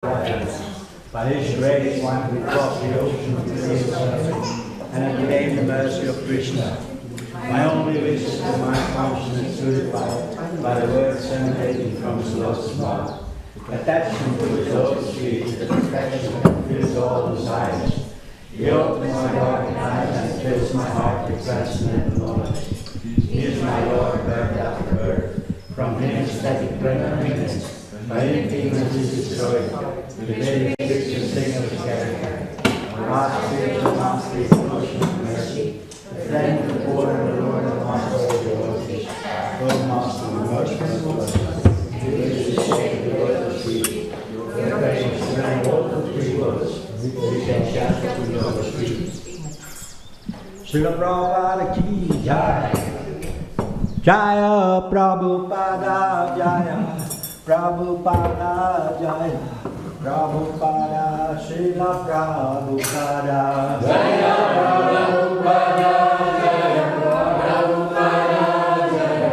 By His grace, one who crossed the ocean to be and obtained the mercy of Krishna. My only wish is that my conscience purified by the words emanating from His lotus mouth. Attachment to His lotus feet is the perfection that fills all desires. He opens my dark eyes and fills my heart with transcendental knowledge. He is my Lord, birth after birth. From Him static preeminence. By Him ignorance is destroyed. The very picture thing of His character. Our spiritual master is the ocean of mercy. The friend of the poor and the Lord and master of the devotees. Lord Master, the merciful Lord. He is the shade of the lotus feet. The praise of the all the three worlds. We can chant to the lotus feet. Srila Prabhupada ki jai. Jaya Prabhupada Jaya. Prabhupada Jaya. Prabhupada Srila Prabhupada Jaya. Prabhupada Jaya. Prabhupada Jaya.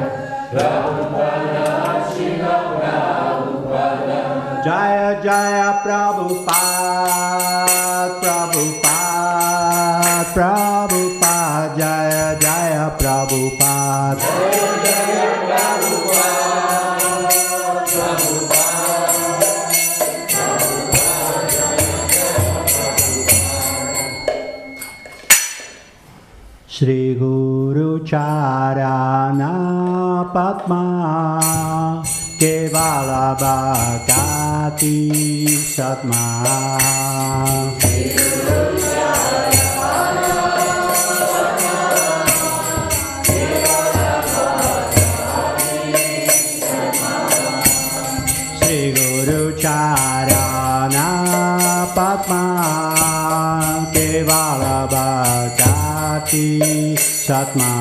Prabhupada Srila Prabhupada Jaya. Jaya Prabhupada. Prabhupada. Prabhupada Jaya. Jaya Prabhupada. Jaya Jaya Prabhupada. Shri Guru Charana Padma Kevala Bhakati Satma Shri Guru Charana Padma Kevala Bhakati Satma Shri Guru Charana Padma Kevala Bhakati Satma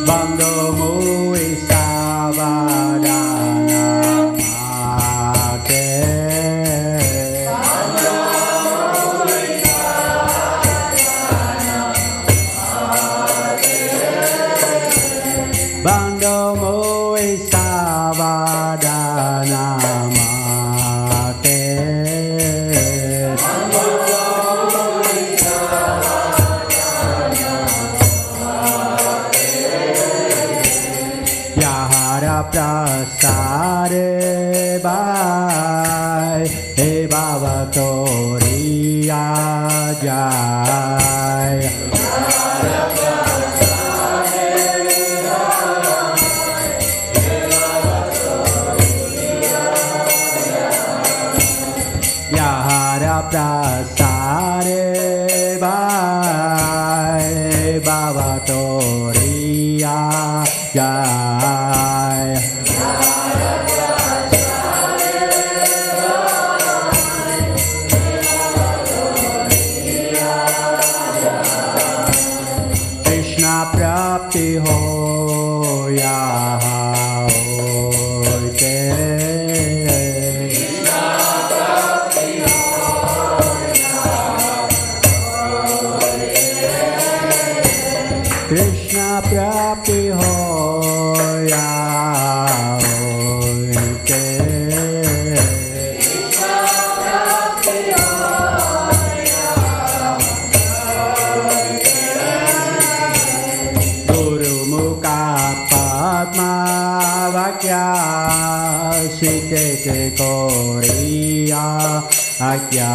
Bando Mui Savadana Bando Mui Savadana Mate Yahara Prasare Bhai He Bhavatoriya Jai Prasare Bhai Bhavatoriya Jai Krishna Prapti Hoya Hoite Krishna Prapti Hoya Hoite Krishna Prapti Hoya Hoite Guru Mukha Padma Vakya Sikete Koriya Akya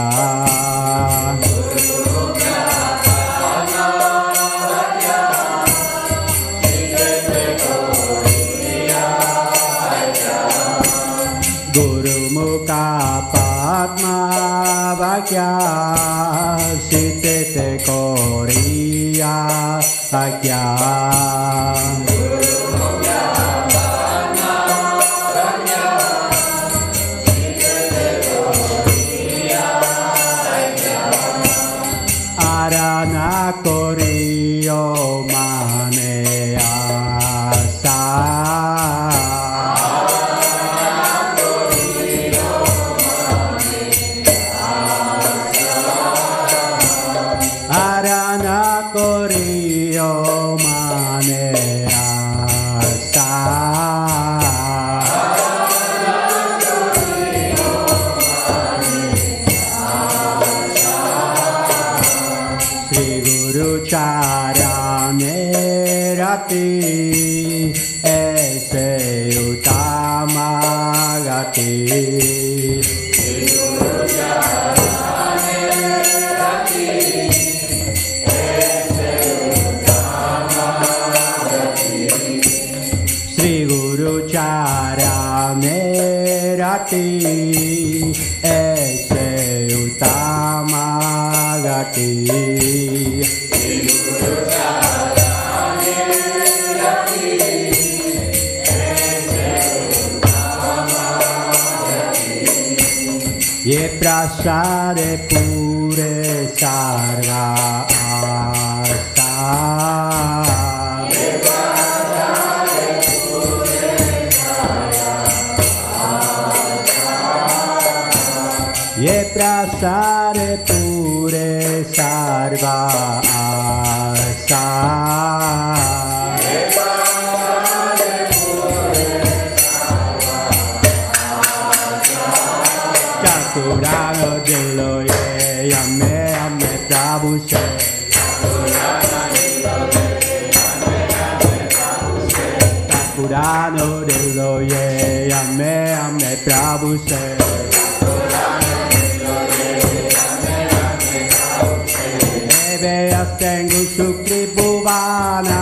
Padma Vakya Sitete Koriya Akya Arana Koriyo Mane Asa Korio Mane Asa Sri Guru Charane Rati Ese Utama Gati Charane Rati Ese Utama Gati Ye prasade pure sarga asa Ye prasare pure sarva asa Chaturano dillo ye ame ame Prabhu se Chaturano dillo ye ame ame Prabhu se Tengu Shukri Bhuvana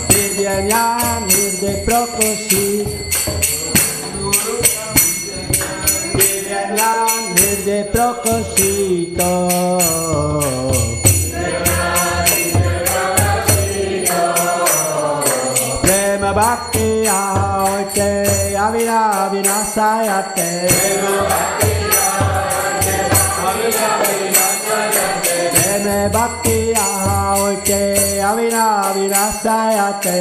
Divyanyan Nirde Prokoshi Divyanyan Nirde Prokoshito Prema Bhakti Aoite Avira Vinasayate Prema Bhakti Aoite Avira Vinasayate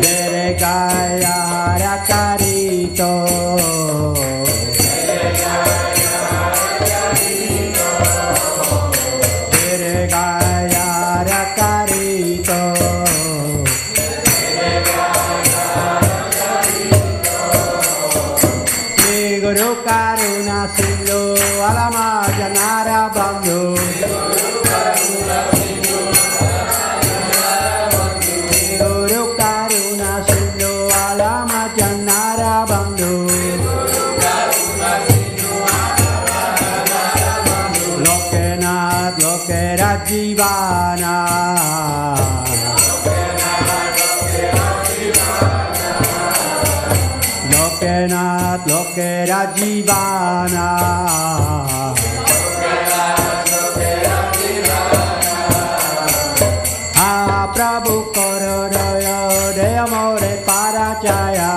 Dere Gaya Harakarito Dere Gaya Harakarito Guru Karuna Sindhu Alama Janara Bandhu Guru Karuna Sindhu Alama Janara Bandhu Lokenath Lokera Jivana Lokenath Lokera Jivana Ah Prabhu Korodoyo de Amore Parachaya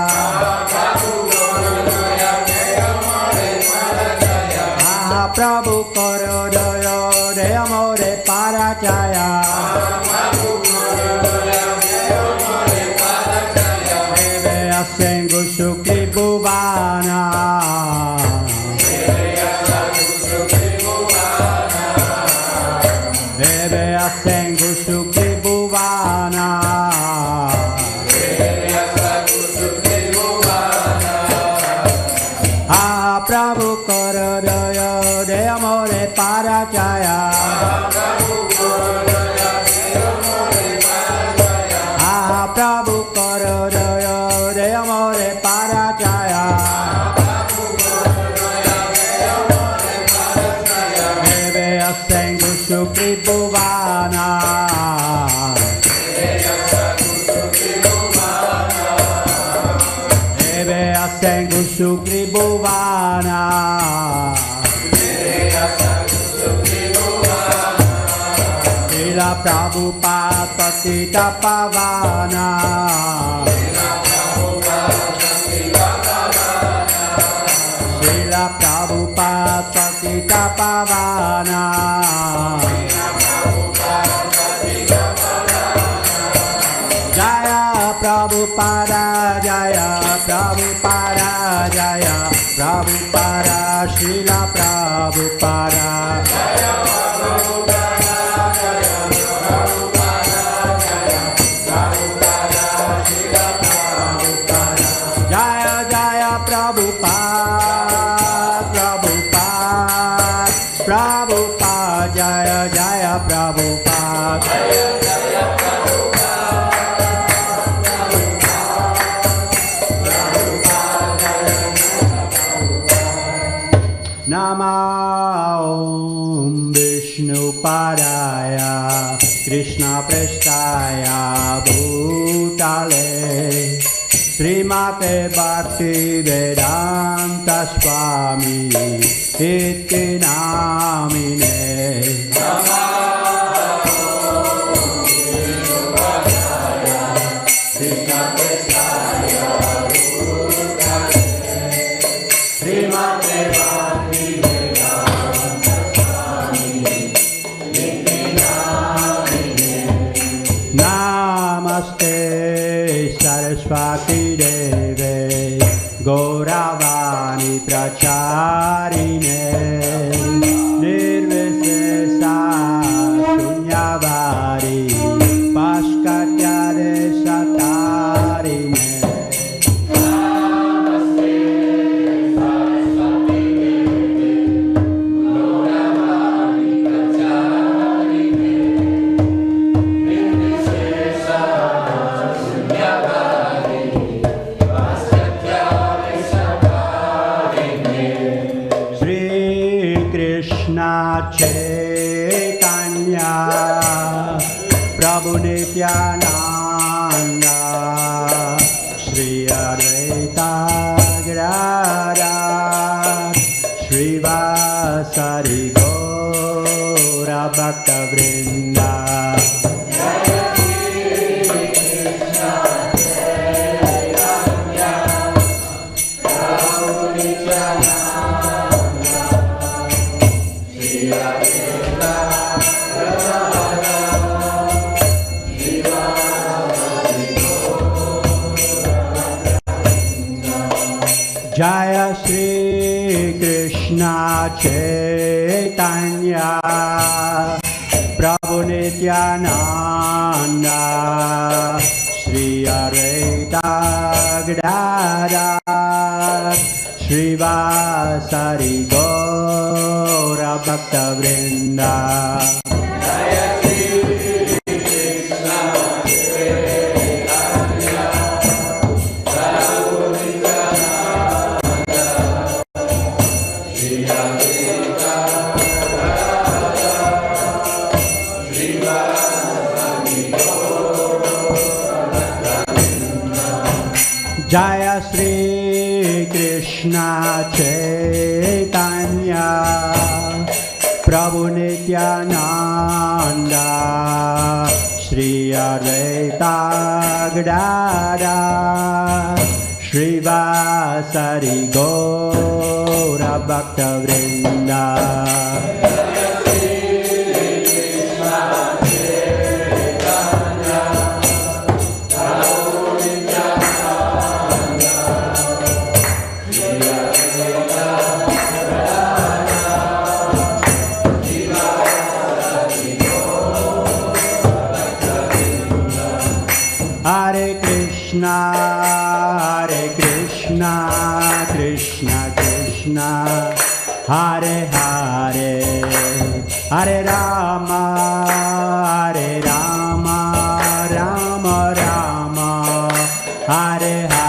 Ah Prabhu Korodoyo de Amore Parachaya Sengu Shukri Bhuvana Ebe Sengu Shukri Bhuvana Ah Prabhu Korodoyo de Amore Parachaya Ah Prabhu Korodoyo de Amore Parachaya Ebe Sengu Shukri Bhuvana Ebe Sengu Shukri Bhuvana Srila Prabhupada Patita Pavana Srila Prabhupada Patita Pavana Jaya Prabhupada Jaya Prabhupada Jaya Prabhupada Srila Prabhupada Jaya Prabhupada Jaya Prabhupada Jaya Prabhupada Srila Prabhupada Jaya Jaya Prabhupada Prabhupada Jaya Jaya Prabhupada Jaya Jaya Namo Vishnupadaya Krishna Prestaya Bhutale Srimate Bhakti Vedanta Swami Iti Namine Namo Vishnupadaya Krishna Prestaya Bhutale Srimate Bhakti Namaste Saraswati Deve Gauravani Pracharine Nirvisesa Shunyavadi Paskatya Desatarine Chaitanya Prabhu Nityananda Shri Advaita Gadadhar Srivasadi Gaura Bhakta Vrinda Jaya Shri Krishna Chaitanya Prabhu Nityananda Shri Advaita Gadadhar Srivasadi Gaura Bhakta Vrinda Jaya Shri Krishna Chaitanya Prabhu Nityananda Shri Advaita Jaya Shri Krishna Chaitanya Prabhu Nityananda Shri Advaita Gadadhar Srivasadi Gaura Bhakta Vrinda Hare Krishna, Krishna Krishna, Hare Hare, Hare Rama, Rama Rama, Hare Hare.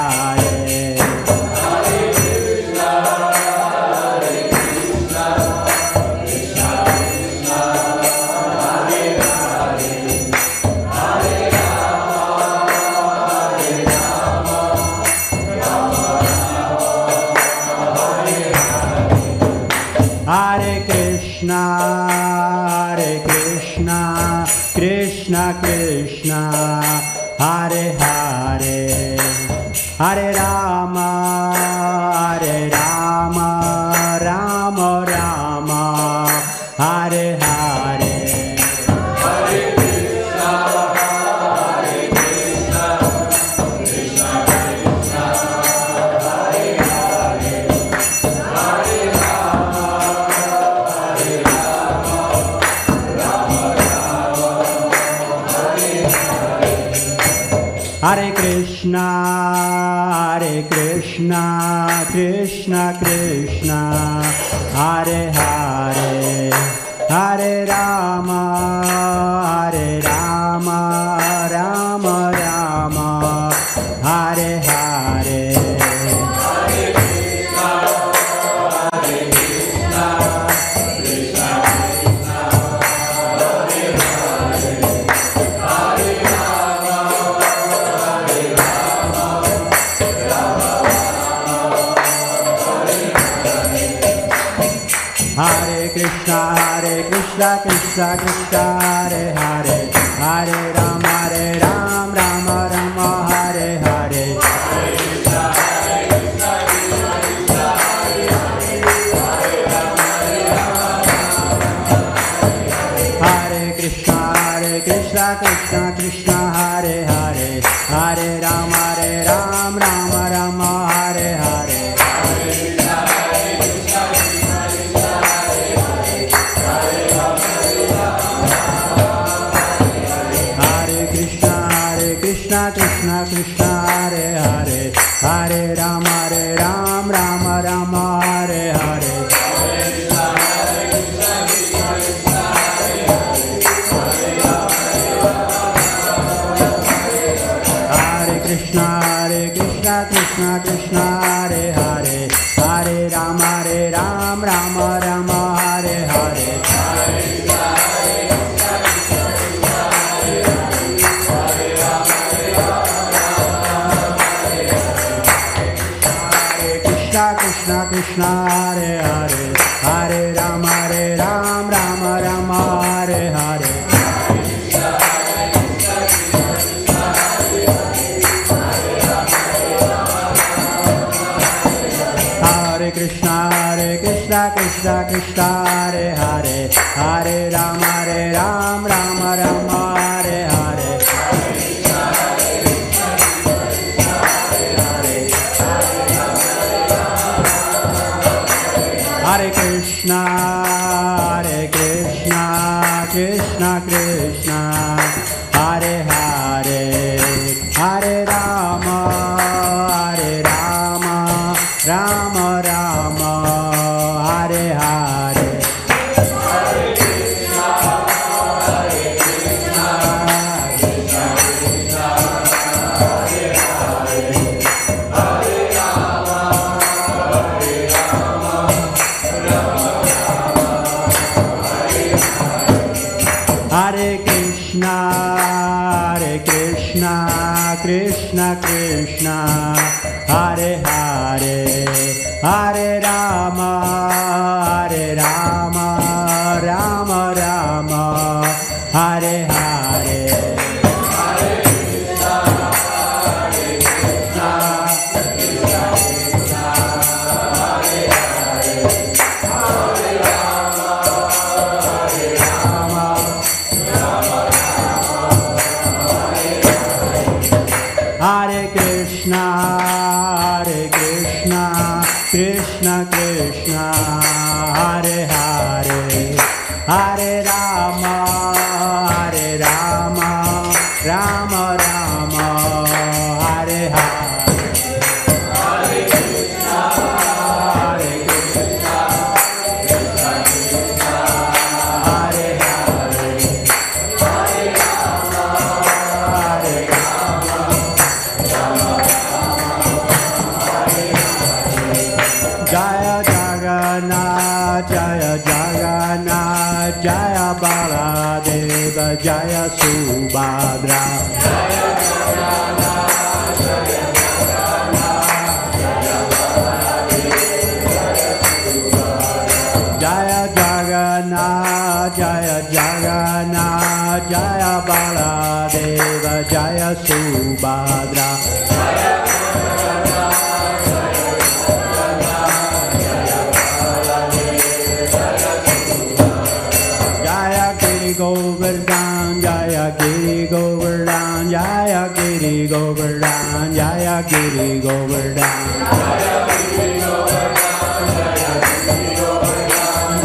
Hare Krishna, Krishna Krishna, Hare Hare, Hare Rama, Rama Rama, Hare Hare. Hare Krishna, Krishna Krishna, Krishna, Krishna Krishna, Hare Hare, Hare Rama, Rama Rama, Hare Hare. Hare Krishna, Krishna Krishna, Hare Hare, Hare Rama, Rama Rama, Hare Hare. Hare Krishna, Krishna Krishna, Hare Hare, Hare Rama, Rama Rama, Hare Hare. Krishna Krishna, Hare Hare, Hare Rama, Rama Rama, Hare Hare. Hare Krishna, Krishna Krishna, Hare Hare, Hare Rama, Rama Rama, Hare Hare. Krishna Krishna, Hare Hare, Hare Rama, Rama Rama, Hare Hare. Hare Krishna, Krishna Krishna, Hare Hare, Hare Rama, Rama Rama, Hare Hare. Hare Krishna, Krishna Krishna, Hare Hare, Hare Rama, Rama Rama, Hare Hare. Hare Krishna, Krishna Krishna, Hare Hare, Hare Rama, Hare Krishna, Krishna Krishna, Hare Hare, Hare Rama, Rama Rama, Hare Hare. Hare Krishna, Krishna Krishna, Hare Hare, Hare Rama, Rama Hare Krishna, Krishna Krishna, Hare Hare, Hare Rama, Rama Rama, Hare Hare. Hare Krishna, Krishna Krishna, Hare Hare, Hare Rama, Jaya Jagannath, Jaya Jagannath, Jaya Baladeva, Jaya Subhadra. Jaya Jagannath, Jaya Jagannath, Jaya Baladeva, Jaya Subhadra. Jaya Jagannath, Jaya Jagannath, Jaya Baladeva, Jaya Subhadra. Govardhan, Jaya Giri Govardhan, Jaya Giri Govardhan, Jaya Giri Govardhan, Jaya Giri Govardhan, Jaya Giri Govardhan,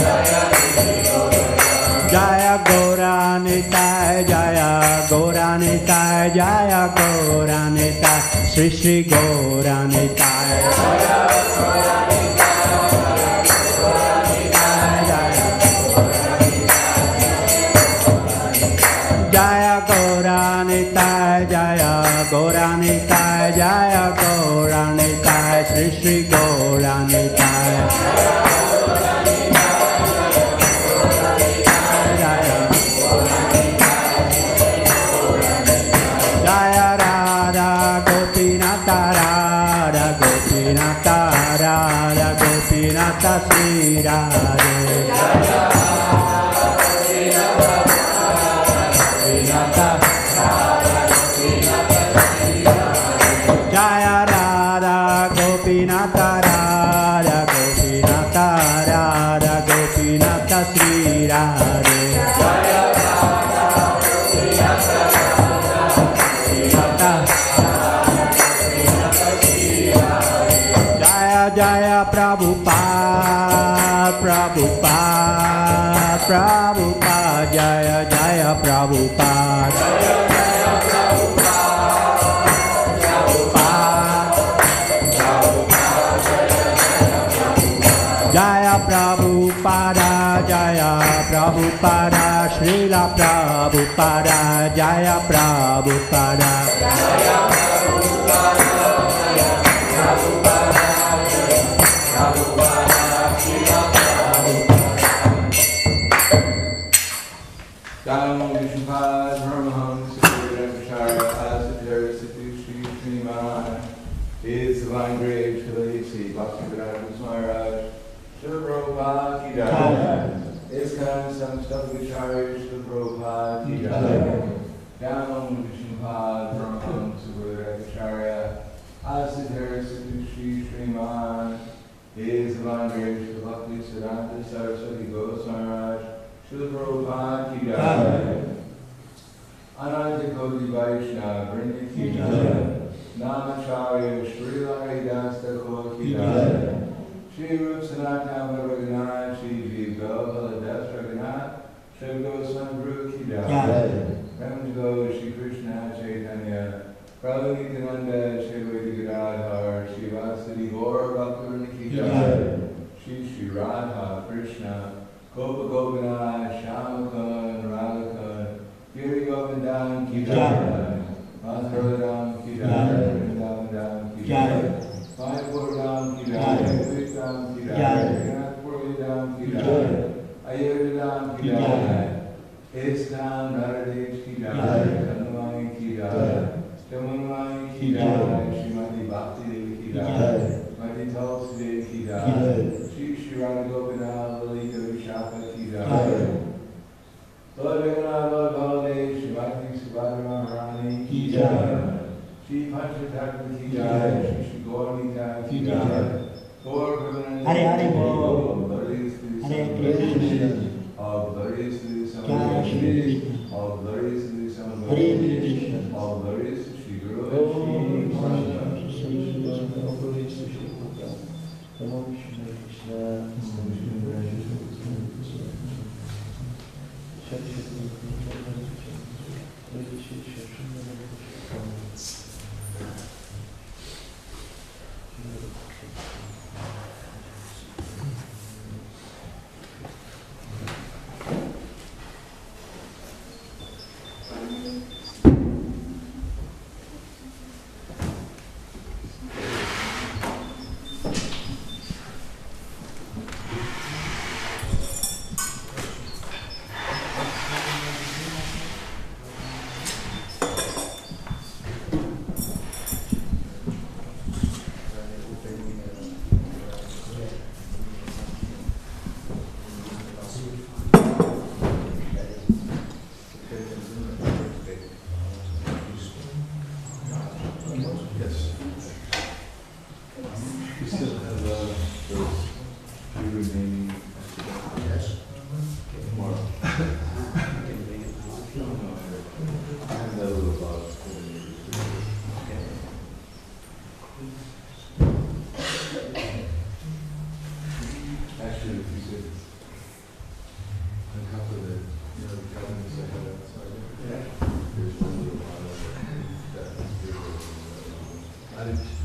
Jaya Giri Govardhan, Jaya Gauranitai, Jaya Gauranitai, Jaya Jaya Gauranitai, Sri Sri Gauranitai. Jaya Gauranitai, Jaya Gauranitai, Jaya Gauranitai, Sri Sri Gauranitai. Jaya Radha Gopinata, Radha Gopinata, Radha Gopinata, Sri Radhe. Jaya Radha Gopinata, Radha Gopinata, Radha Gopinata, Sri Radhe. Jaya Radha Gopinata, Jaya Jaya Prabhupada, Prabhupada, Prabhupada, Jaya Jaya Prabhupada. Jaya Prabhupada, Jaya Prabhupada, Srila Prabhupada, Jaya Prabhupada. Jaya Prabhupada, Jaya Prabhupada, Jaya Prabhupada, Srila Prabhupada. Dhammo Vishnupada, Paramahamsa, Acharya, Asadhara, Siddhi, Shri Sriman, His Divine Grace, Shalasi, Bhaktivedanta Maharaj, Srila Prabhupada Ki Jai. ISKCON Samstapacharya, Srila Prabhupada Ki Jai. Dhammo Vishnupada, Paramahamsa, Acharya, Asadhara, Siddhi, Shri Sriman, His Divine Grace, Bhaktivedanta Saraswati Goswami Maharaj, Srila Prabhupada Ki Jai. Ananta Koti Vaishnava Vrinda Ki Jai. Namacharya Srila Haridas Thakur Ki Jai. Shri Rup Sanatana Raghunath, Shri Gopala Das Raghunath, Shri Goswami Guru Ki Jai. Ramjo Shri Krishna Chaitanya, Prabhu Nityananda, Shri Vaidhi Gadadhar, Shri Vasudhi Gaur Bhaktivinoda Ki Jai. Shri Radha Krishna, Gopa Gopinath, Shamakun, Radhakun, Giri Govindan Ki Jai, Madhuradam Ki Jai, Vrindavan Ki Jai, Mayapurdam Ki Jai, Vikram Ki Jai, Purvidam Ki Jai, Ayurvedam Ki Jai, ISKCON Radhadev Ki Jai, Kanmai Ki Jai, Chamunmai Ki Jai, Srimati Bhakti Devi Ki Jai, Mati Tulsi Devi Ki Jai, Shri Radha Gopinath, Lalita Vishaka Ki Jai. Lord Jagannath, Lord Baladev, Shivati Subhadra Maharani Ki Jai. Shri Panchatattva Ki Jai, Shri Gaurita Ki Jai. Gaur Pramanandi Hare Hare Bol. Hare Krishna. All glories to the Son of Krishna. All glories to the Son of Krishna. All glories to Shri Guru and Shri passage.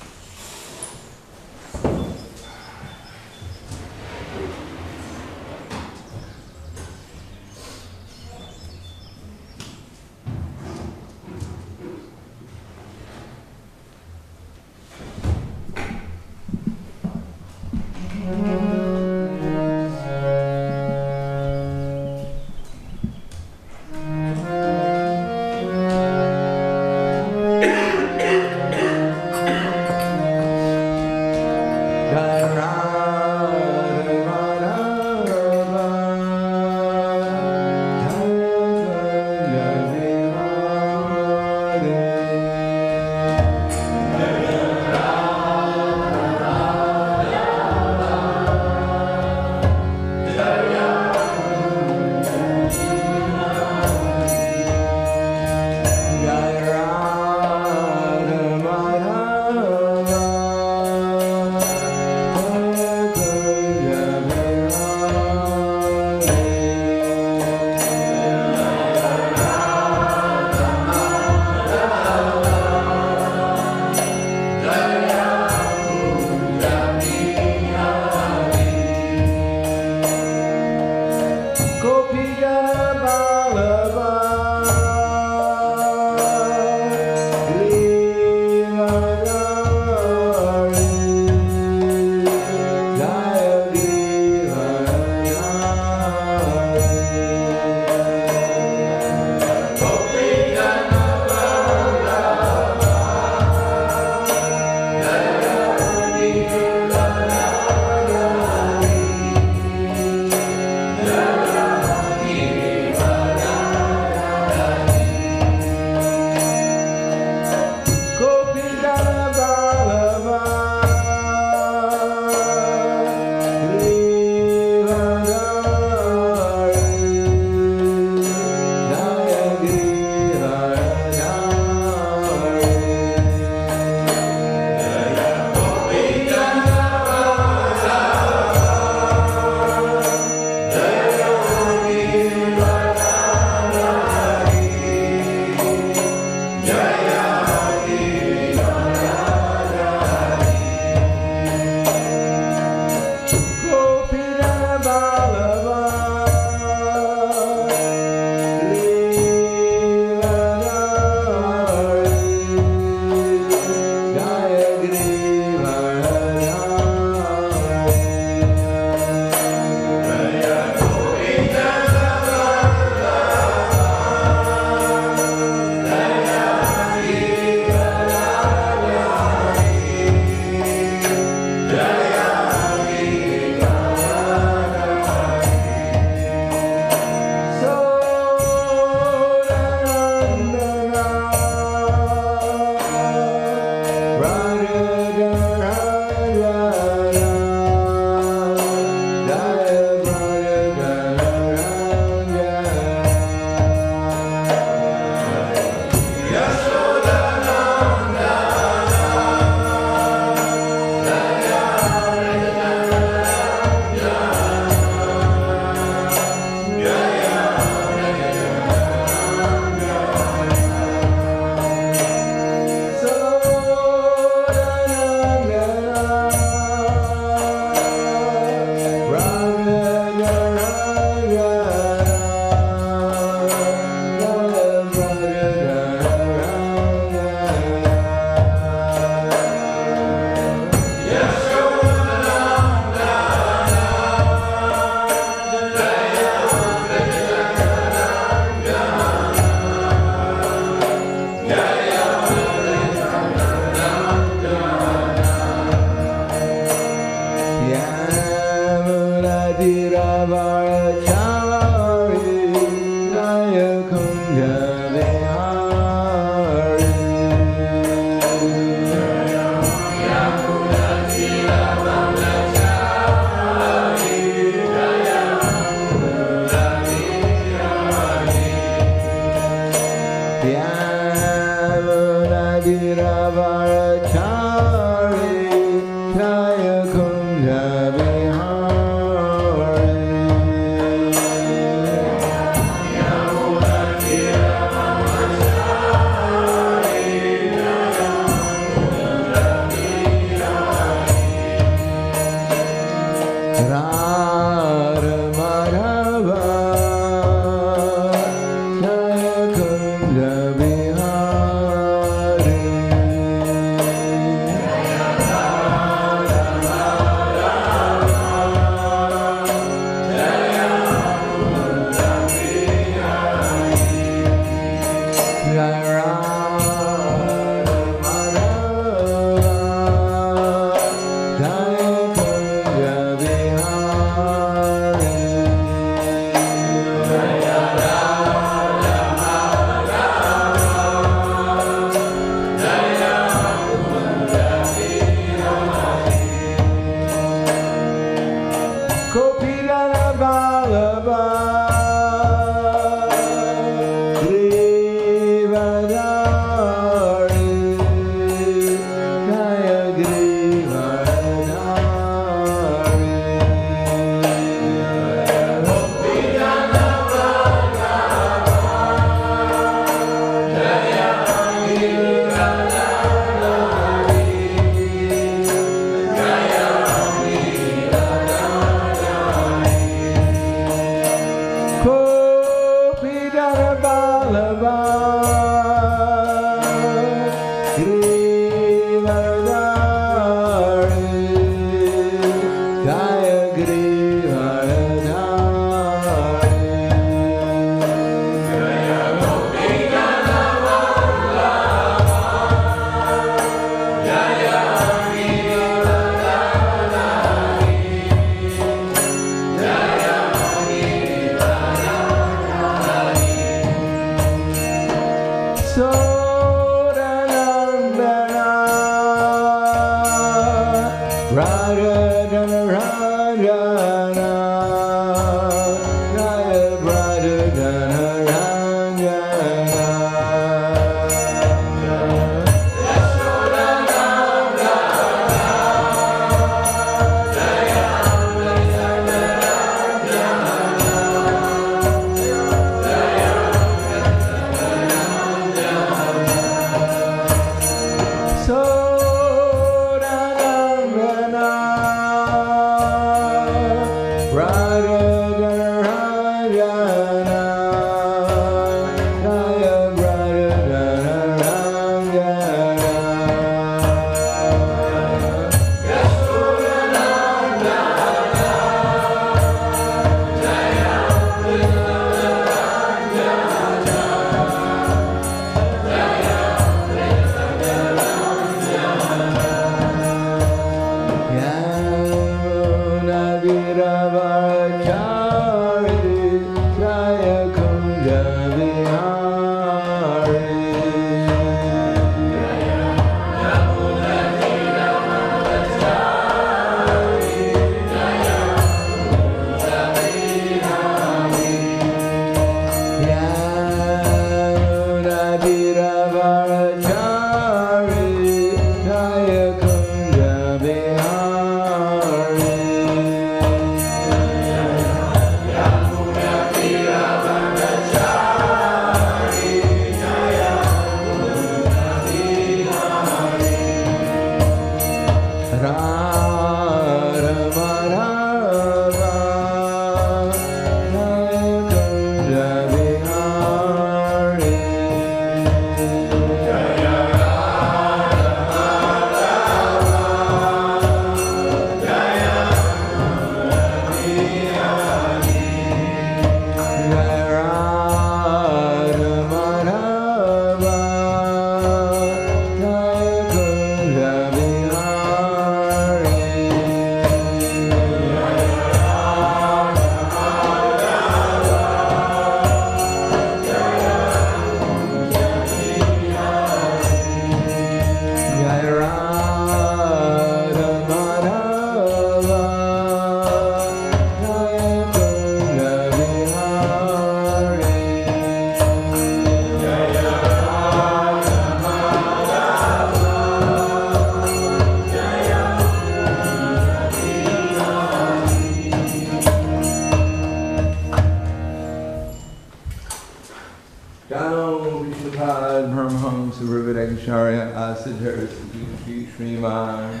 Sriman,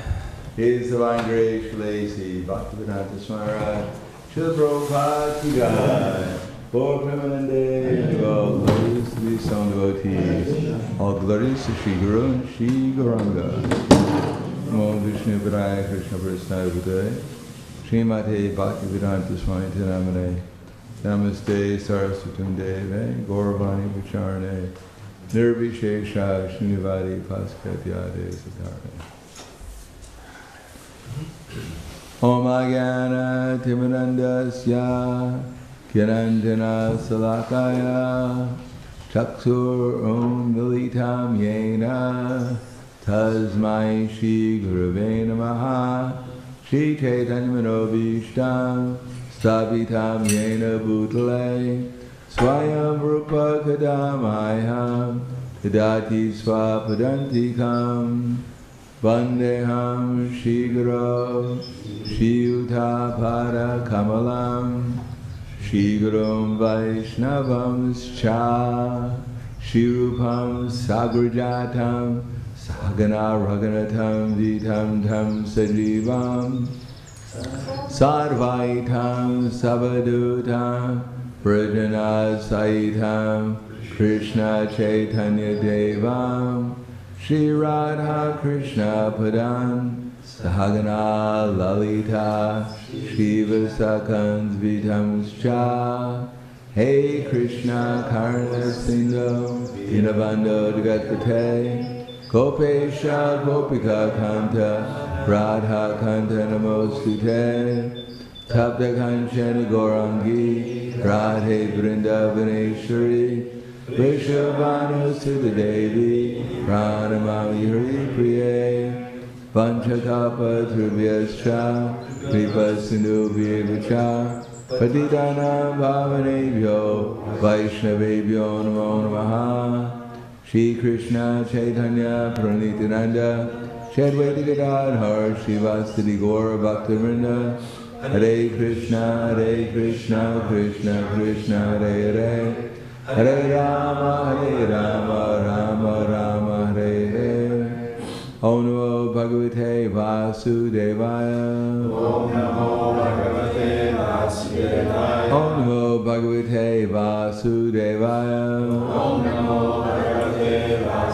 His Divine Grace Lacy, Bhaktivedanta Smaraj, Srila Prabhupada Ki Jai, for Premanande, and all glories to the sound devotees, all glories to Shri Guru and Shri Gauranga. Namo Vishnu Padaya Krishna Prasthaya Bhutaya, Srimate Bhaktivedanta Swami Namane, Namaste Saraswatam Deve, Gauravani Vicharane, Nirvishesha Srinivadi Paskatyade Satarane. Om Agana Timanandasya Kiranjana Salakaya Chaksur Om Militam Yena Tasmai Shri Gurave Namaha Shri Chaitanya Manobishtam Stapitam yena bhutale Swayam rupa kadamayam Yadati swapadantikam Vandeham Shiguro Shiyuta Pada Kamalam Shigurum Vaishnavam Scha Shirupam Sagrajatam Sagana Raganatam Vitam Tam Sajivam Sarvaitam Savadutam Brajana Saitam Krishna Chaitanya Devam Shri Radha Krishna Padan Sahagana Lalita Shiva Sakans Vitamscha Hey Krishna Karna Sindhu Dinabando Jagatate Gopesha Gopika Kanta Radha Kanta Namostute Tapta Kanchana Gaurangi Radhe Vrindavaneshwari Vrishabhanu Sudha Devi Pranamami Hari Priye Vanchakapa Trubhyascha Kripa Sindhu Vyevacha Patitanam Bhavanebhyo Vaishnavebhyo Namo Namaha Shri Krishna Chaitanya Pranityananda Shri Advaita Gadadhar Srivastadi Gaura Bhaktivinoda Hare Krishna Krishna Krishna Hare Hare Hare Rama Rama Rama Hare Hare Om Namo Bhagavate Vasudevaya Om Namo Bhagavate Vasudevaya Om Namo Bhagavate Vasudevaya Om Namo Bhagavate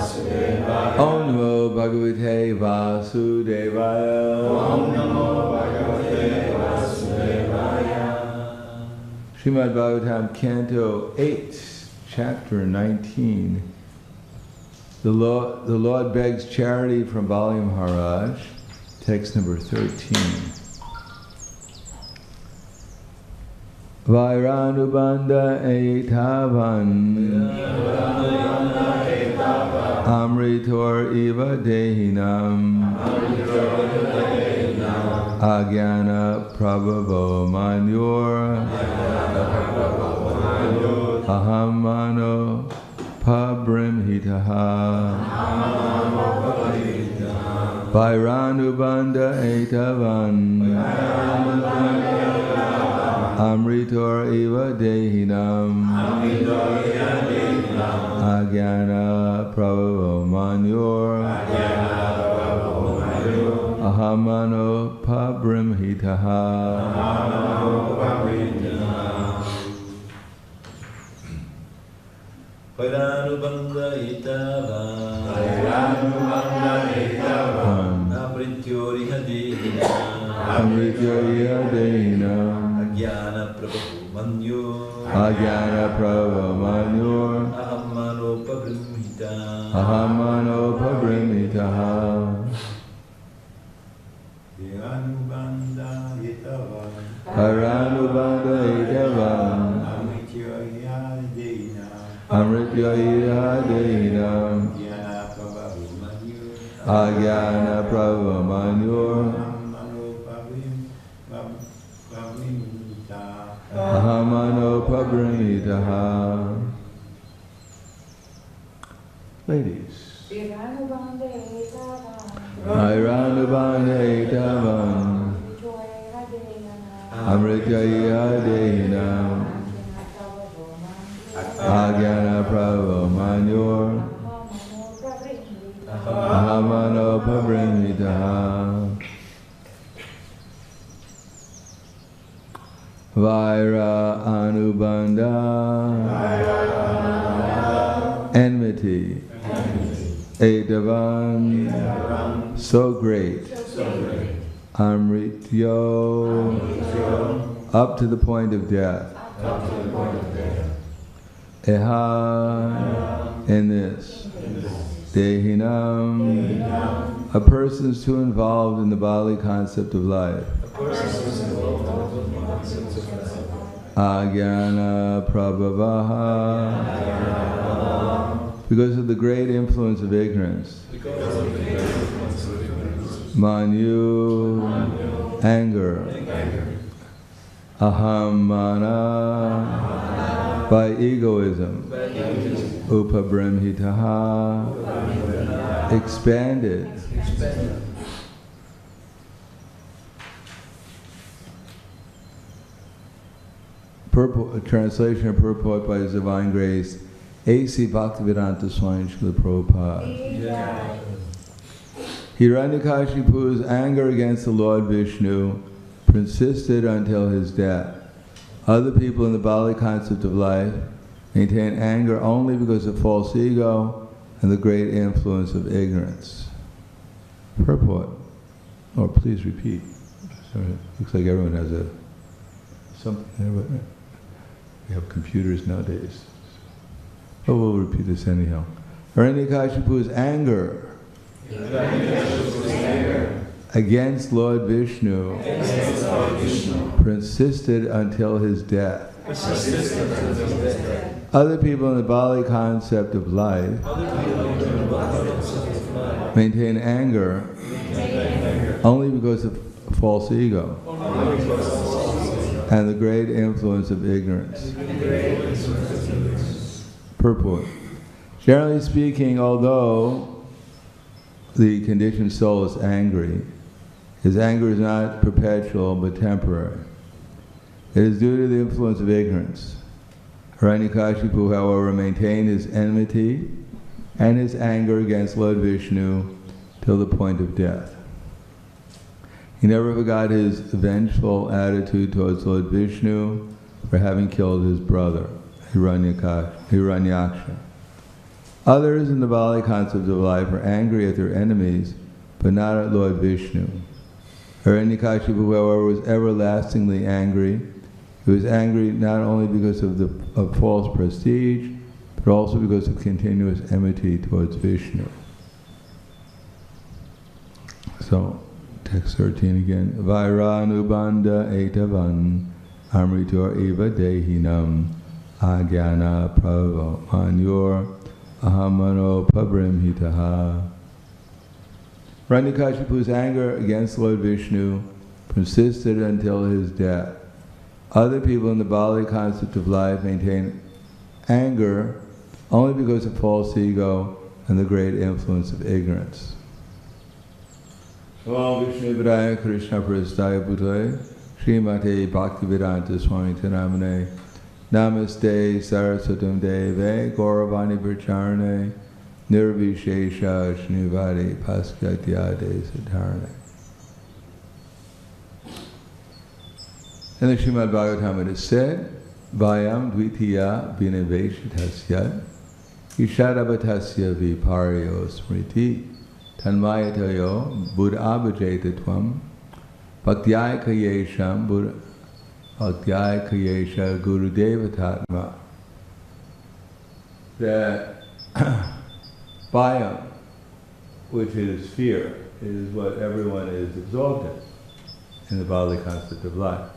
Vasudevaya Om Namo Bhagavate Vasudevaya Om Namo Bhagavate Vasudevaya. Srimad Bhagavatam, Canto 8, Chapter 19. The Lord begs charity from Bali Maharaj, text number 13. Vairanubandha etavan Amritor iva dehinam Agyana prabhavo manyor Ahamano pabrimhitaha Vairanubandha etavan Amritor iva dehinam Agyana prabhavo manyor Ahamano pabrimhitaha. Vairanubandha etavan Amrityoriha dehinam Agyana prabhu manyor Ahamano pabrimhitaha. Vairanubandha etavan Amrityoriha dehinam Agyana prabhu manyor Ahamano pabrimhitaha. Ladies. Vairanubandha etavan Amrityoriha dehinam Agyana prabhu manyor Ahamano pabrimhitaha. Vaira anubandha enmity etavan so great amrityo up to the point of death eha in this dehinam a person's too involved in the Bali concept of life. Agyana prabhavaha because of the great influence of ignorance. Manu anger. ahamana, by egoism, upabrimhitaha, expanded. A translation and purport by His Divine Grace, A.C. Bhaktivedanta Swami Srila Prabhupada. Hiranyakashipu's anger against the Lord Vishnu persisted until his death. Other people in the Bali concept of life maintain anger only because of false ego and the great influence of ignorance. Purport. Or please repeat. Sorry, looks like everyone has something. We have computers nowadays. Oh, we'll repeat this anyhow. Hiranyakashipu's anger against Lord Vishnu persisted until his death. Other people in the Bali concept of life maintain anger only because of false ego and the great influence of ignorance. Purport. Generally speaking, although the conditioned soul is angry, his anger is not perpetual but temporary. It is due to the influence of ignorance. Hiranyakashipu, however, maintained his enmity and his anger against Lord Vishnu till the point of death. He never forgot his vengeful attitude towards Lord Vishnu for having killed his brother, Hiranyaksha. Others in the Bali concept of life are angry at their enemies, but not at Lord Vishnu. Hiranyakashipu, however, was everlastingly angry. He was angry not only because of false prestige, but also because of continuous enmity towards Vishnu. So, text 13 again. Vairanubandha etavan amritor eva dehinam agyana pravo manyor ahamano pabrimhitaha. Hiranyakashipu's anger against Lord Vishnu persisted until his death. Other people in the Bali concept of life maintain anger only because of false ego and the great influence of ignorance. Om Vishnu Padaya Krishna Prasthaya Bhutale Srimate Bhaktivedanta Swami Namane Namaste Saraswatam Deve Gauravani Pracharane Nirvishesha Shnivadi Paskatyade Siddharane. In the Srimad Bhagavatam it is said, Vayam Dvitiya Viniveshitasya Ishadabatasya Viparyo Smriti Tanmayatayo Buddhabhajatatvam Bhaktyayakayesham Bhaktyayakayesha Gurudevatatma. That Bhayam, which is fear, is what everyone is absorbed in the Bali concept of life.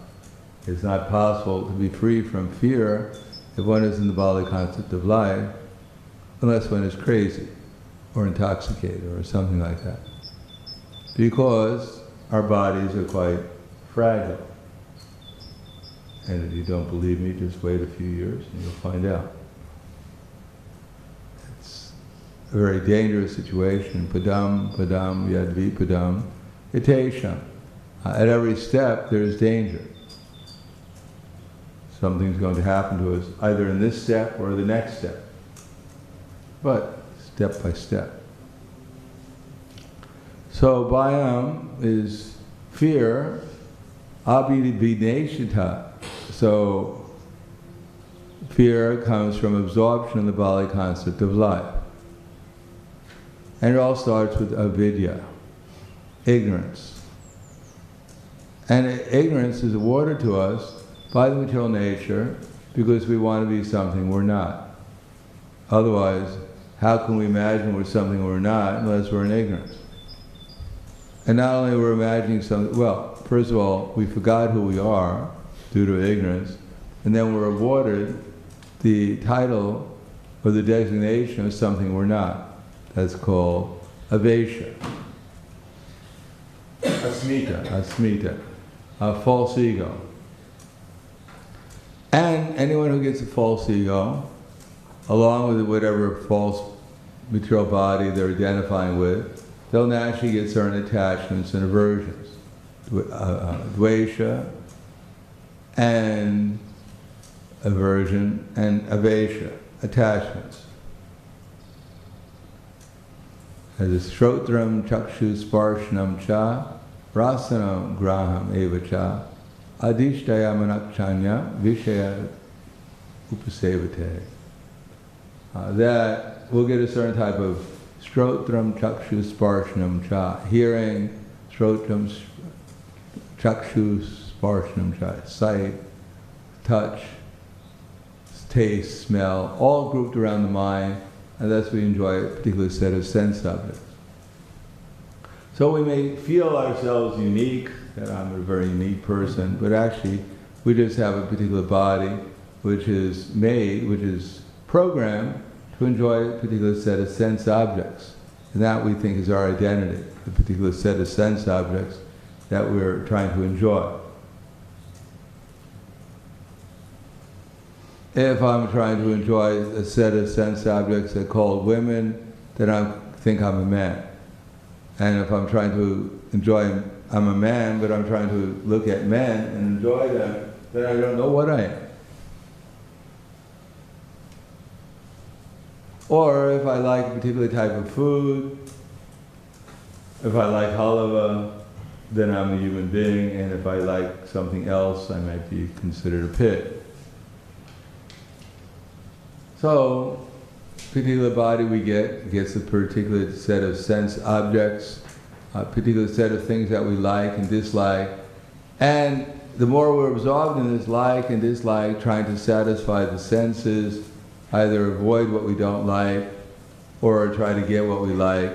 It's not possible to be free from fear if one is in the Bali concept of life, unless one is crazy or intoxicated or something like that. Because our bodies are quite fragile. And if you don't believe me, just wait a few years and you'll find out. It's a very dangerous situation. Padam, padam, yadvi padam, itesham. At every step there's danger. Something's going to happen to us either in this step or the next step. But step by step. So Bhayam is fear, abhivineshita. So fear comes from absorption in the Bali concept of life. And it all starts with avidya, ignorance. And ignorance is awarded to us by the material nature because we want to be something we're not. Otherwise, how can we imagine we're something we're not unless we're in ignorance? And not only we're imagining something, well, first of all, we forgot who we are due to ignorance, and then we're awarded the title or the designation of something we're not. That's called avesha. Asmita, false ego. And anyone who gets a false ego, along with whatever false material body they're identifying with, they'll naturally get certain attachments and aversions. Dvesha and aversion and avesha, attachments. As a shrotram chakshu sparshanam cha rasanam graham eva cha adhishtaya manakchanya vishaya upasevate. That we'll get a certain type of shrotram chakshu sparshanam cha, hearing, shrotram chakshu sparshanam cha, sight, touch, taste, smell, all grouped around the mind, and thus we enjoy a particular set of sense objects. So we may feel ourselves unique, that I'm a very unique person, but actually we just have a particular body which is made, which is programmed to enjoy a particular set of sense objects. And that we think is our identity, a particular set of sense objects that we're trying to enjoy. If I'm trying to enjoy a set of sense objects that are called women, then I think I'm a man. And if I'm trying to enjoy, I'm a man, but I'm trying to look at men and enjoy them, then I don't know what I am. Or if I like a particular type of food, if I like halava, then I'm a human being, and if I like something else, I might be considered a pig. So, particular body we gets a particular set of sense objects, a particular set of things that we like and dislike, and the more we're absorbed in this like and dislike, trying to satisfy the senses, either avoid what we don't like or try to get what we like,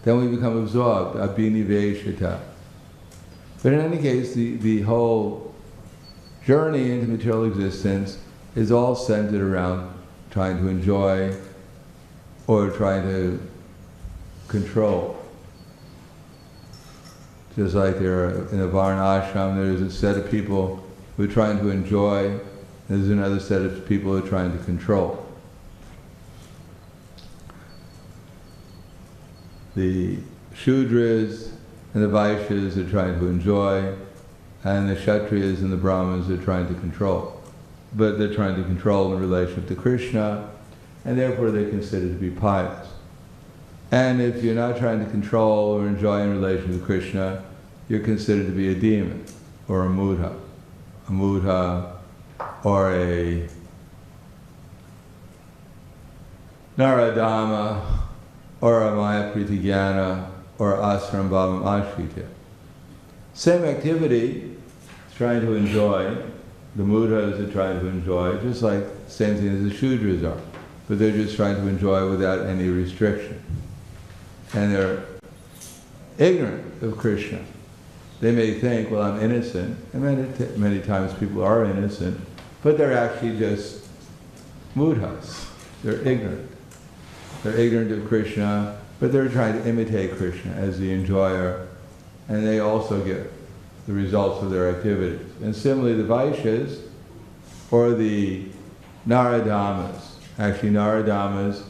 then we become absorbed, abhiniveshita. But in any case, the whole journey into material existence is all centered around trying to enjoy or trying to control. Just like in a Varna ashram, there's a set of people who are trying to enjoy, there's another set of people who are trying to control. The Shudras and the Vaishyas are trying to enjoy, and the Kshatriyas and the Brahmanas are trying to control. But they're trying to control in relation to Krishna, and therefore they're considered to be pious. And if you're not trying to control or enjoy in relation to Krishna, you're considered to be a demon, or a mudha. A mudha, or a Naradama, or a Maya Pritigyana, or Asram Bhavam Ashritya. Same activity, trying to enjoy, the mudras are trying to enjoy, just like the same thing as the Shudras are. But they're just trying to enjoy without any restriction. And they're ignorant of Krishna. They may think, well, I'm innocent, and many times people are innocent, but they're actually just mudhas. They're ignorant. They're ignorant of Krishna, but they're trying to imitate Krishna as the enjoyer, and they also get the results of their activities. And similarly, the Vaishyas, or the Naradamas, actually Naradamas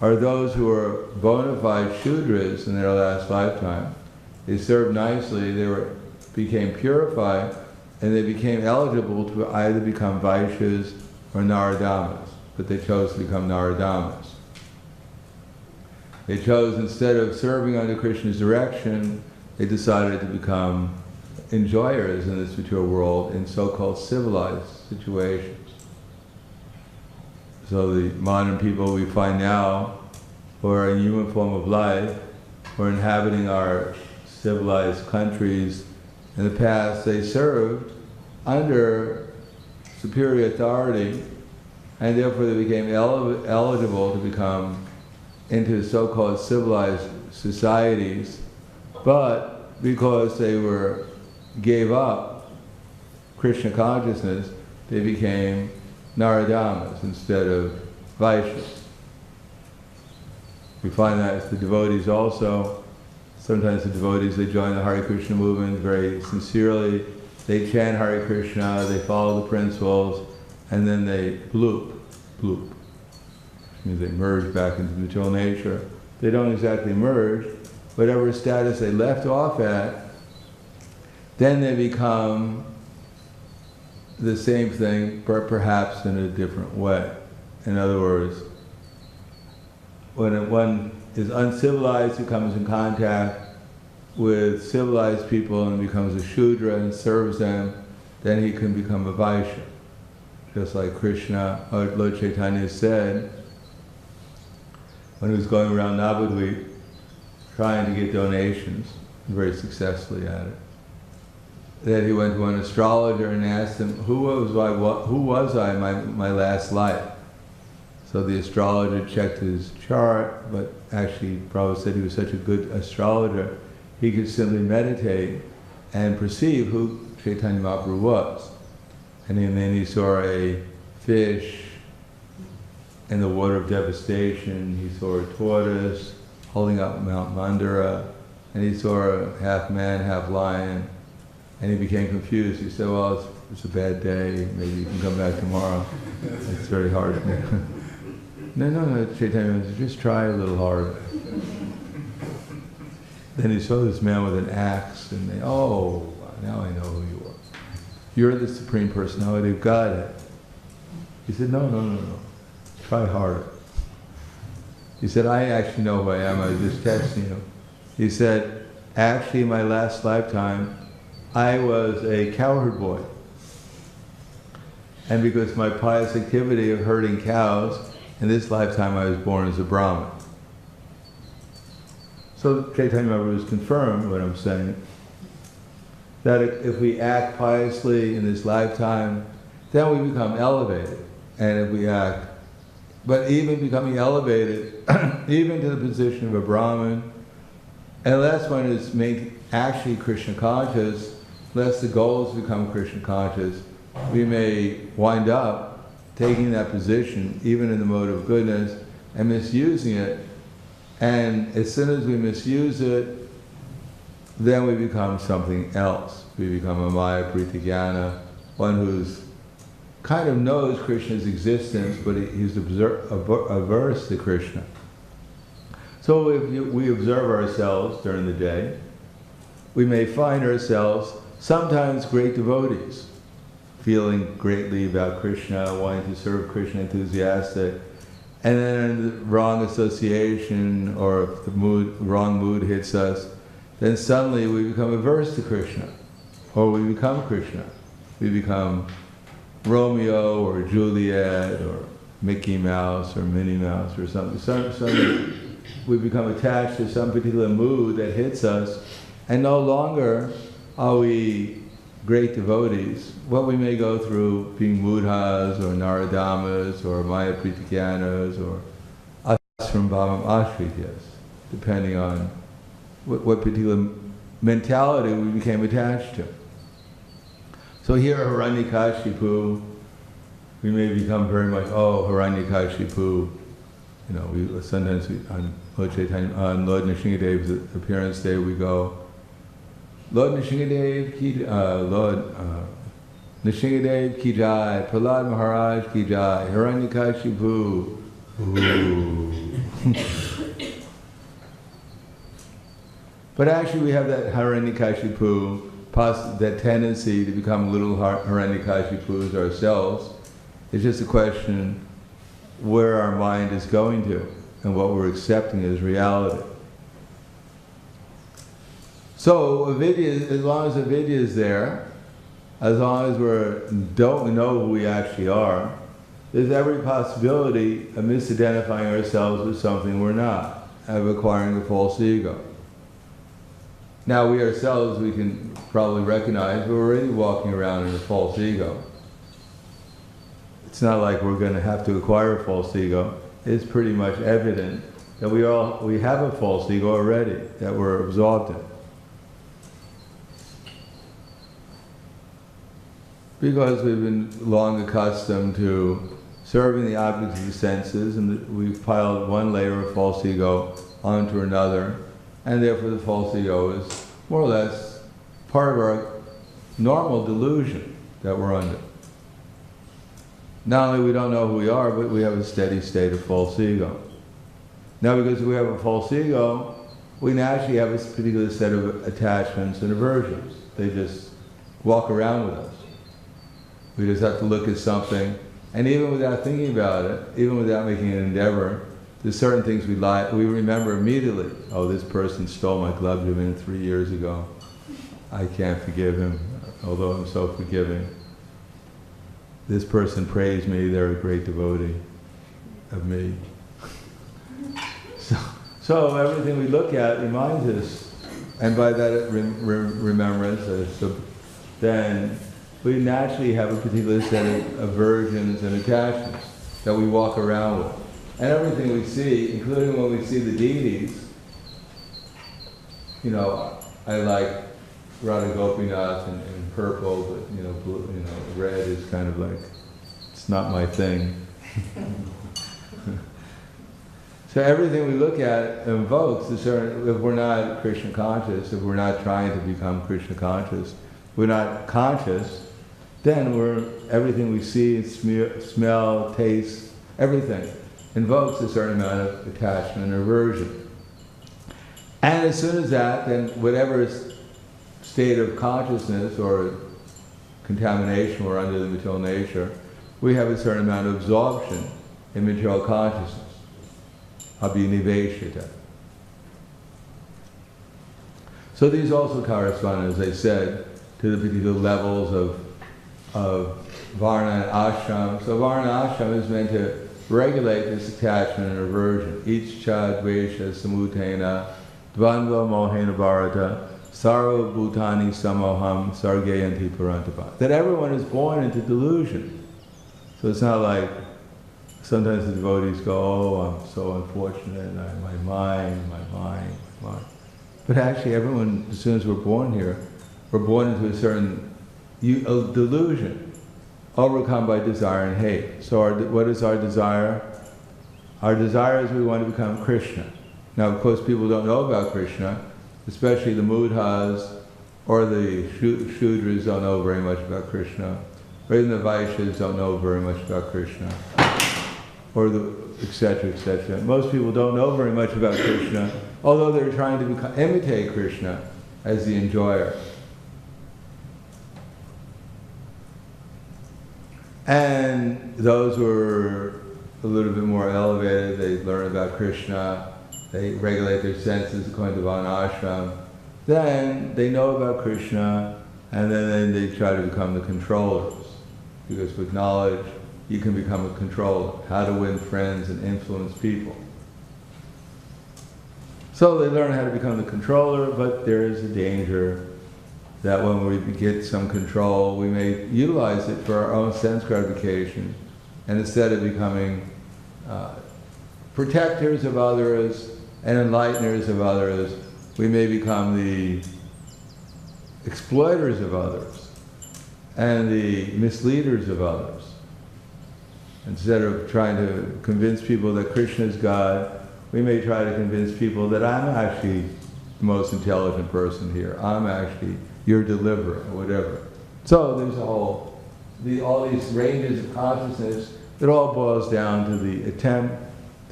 are those who are bona fide Shudras in their last lifetime. They served nicely, became purified, and they became eligible to either become Vaishyas or Naradamas, but they chose to become Naradamas. They chose, instead of serving under Krishna's direction, they decided to become enjoyers in this material world in so-called civilized situations. So the modern people we find now, who are in human form of life, who are inhabiting our civilized countries, in the past they served under superior authority, and therefore they became eligible to become into so-called civilized societies, but because they gave up Krishna consciousness, they became Naradamas instead of Vaishyas. We find that as the devotees also. Sometimes the devotees, they join the Hare Krishna movement very sincerely. They chant Hare Krishna, they follow the principles, and then they bloop, which means they merge back into material nature. They don't exactly merge. Whatever status they left off at, then they become the same thing, but perhaps in a different way. In other words, when one is uncivilized, who comes in contact with civilized people and becomes a Shudra and serves them, then he can become a Vaishya. Just like Krishna, or Lord Chaitanya said, when he was going around Navadvip trying to get donations, very successfully at it, that he went to an astrologer and asked him, who was I in my last life? So the astrologer checked his chart, but actually Prabhupada said he was such a good astrologer, he could simply meditate and perceive who Chaitanya Mahaprabhu was. And then he saw a fish in the water of devastation, he saw a tortoise holding up Mount Mandara, and he saw a half man, half lion, and he became confused. He said, well, it's a bad day, maybe you can come back tomorrow. It's very hard. No, Chaitanya said, just try a little harder. Then he saw this man with an axe, and now I know who you are. You're the Supreme Personality of Godhead. He said, no. Try harder. He said, I actually know who I am, I was just testing you. He said, actually in my last lifetime, I was a cowherd boy. And because my pious activity of herding cows, in this lifetime I was born as a Brahmin. So Chaitanya Mahaprabhu has confirmed what I'm saying, that if we act piously in this lifetime, then we become elevated. And if we act, but even becoming elevated, even to the position of a Brahmin, unless one is made actually Krishna conscious, unless the goal is to become Krishna conscious, we may wind up taking that position, even in the mode of goodness, and misusing it. And as soon as we misuse it, then we become something else. We become a Maya Pritigyana, one who's kind of knows Krishna's existence, but he's averse to Krishna. So if we observe ourselves during the day, we may find ourselves sometimes great devotees, feeling greatly about Krishna, wanting to serve Krishna, enthusiastic, and then the wrong association or if the wrong mood hits us, then suddenly we become averse to Krishna, or we become Krishna. We become Romeo or Juliet or Mickey Mouse or Minnie Mouse or something. Suddenly we become attached to some particular mood that hits us, and no longer are we great devotees. What we may go through being Mudhas or Naradamas or Maya Pritigyanas or Asram Bhavam Ashrityas, depending on what particular mentality we became attached to. So here Hiranyakashipu, we may become very much, Hiranyakashipu. Sometimes on Lord Chaitanya, on Lord Nrsingadev's appearance day, we go, Lord Nrsingadev ki, Lord Nrsingadev ki jai, Prahlad Maharaj ki jai, Hiranyakashipu. But actually we have that Hiranyakashipu, that tendency to become little Hiranyakashipus ourselves. It's just a question where our mind is going to and what we're accepting as reality. So avidya, as long as avidya is there, as long as we don't know who we actually are, there's every possibility of misidentifying ourselves with something we're not, of acquiring a false ego. Now we ourselves, we can probably recognize we're already walking around in a false ego. It's not like we're going to have to acquire a false ego. It's pretty much evident that we have a false ego already, that we're absorbed in. Because we've been long accustomed to serving the objects of the senses, and we've piled one layer of false ego onto another, and therefore the false ego is more or less part of our normal delusion that we're under. not only we don't know who we are, but we have a steady state of false ego. Now, because we have a false ego, we naturally have a particular set of attachments and aversions. They just walk around with us. We just have to look at something, and even without thinking about it, even without making an endeavor, there's certain things we like, we remember immediately. Oh, this person stole my glove ribbon 3 years ago. I can't forgive him, although I'm so forgiving. This person praised me, they're a great devotee of me. So everything we look at reminds us, and by that remembrance, then we naturally have a particular set of aversions and attachments that we walk around with. And everything we see, including when we see the deities, I like Radha Gopinath in purple, but blue, red is kind of like, it's not my thing. So everything we look at invokes a certain, if we're not Krishna conscious, if we're not trying to become Krishna conscious, we're not conscious, then everything we see, smell, taste, everything invokes a certain amount of attachment or aversion. And as soon as that, then whatever state of consciousness or contamination we're under the material nature, we have a certain amount of absorption in material consciousness. Abhiniveshita. So these also correspond, as I said, to the particular levels of Varna and Ashram. So Varna and Ashram is meant to regulate this attachment and aversion. Ichcha dvesha samutena dvandva mohena bharata sarva bhutani samoham sargayanti parantapa. That everyone is born into delusion. So it's not like sometimes the devotees go, oh, I'm so unfortunate, my mind. But actually everyone, as soon as we're born here, we're born into a certain delusion, overcome by desire and hate. So what is our desire? Our desire is we want to become Krishna. Now, of course, people don't know about Krishna, especially the Mudhas or the Shudras don't know very much about Krishna, or even the Vaishyas don't know very much about Krishna, or etc., etc. Most people don't know very much about Krishna, although they're trying to imitate Krishna as the enjoyer. And those who are a little bit more elevated, they learn about Krishna, they regulate their senses according to Varna Ashram, then they know about Krishna, and then they try to become the controllers. Because with knowledge, you can become a controller, how to win friends and influence people. So they learn how to become the controller, but there is a danger that when we get some control, we may utilize it for our own sense gratification, and instead of becoming protectors of others and enlighteners of others, we may become the exploiters of others and the misleaders of others. Instead of trying to convince people that Krishna is God, we may try to convince people that I'm actually the most intelligent person here. I'm actually your deliverer, or whatever. So there's all these ranges of consciousness. It all boils down to the attempt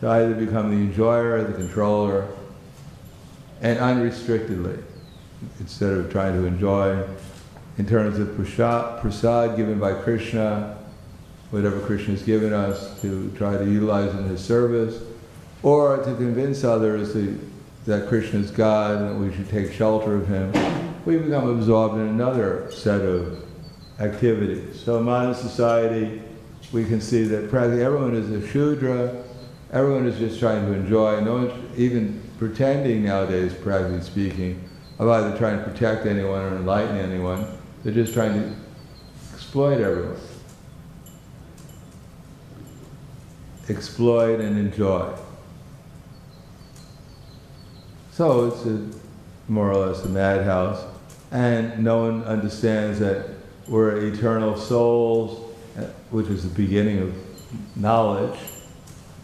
to either become the enjoyer or the controller, and unrestrictedly, instead of trying to enjoy in terms of prasad given by Krishna, whatever Krishna has given us, to try to utilize in his service, or to convince others that Krishna is God and that we should take shelter of him. We become absorbed in another set of activities. So in modern society, we can see that practically everyone is a Shudra, everyone is just trying to enjoy, no one's even pretending nowadays, practically speaking, of either trying to protect anyone or enlighten anyone. They're just trying to exploit everyone. Exploit and enjoy. So it's more or less a madhouse, and no one understands that we're eternal souls, which is the beginning of knowledge,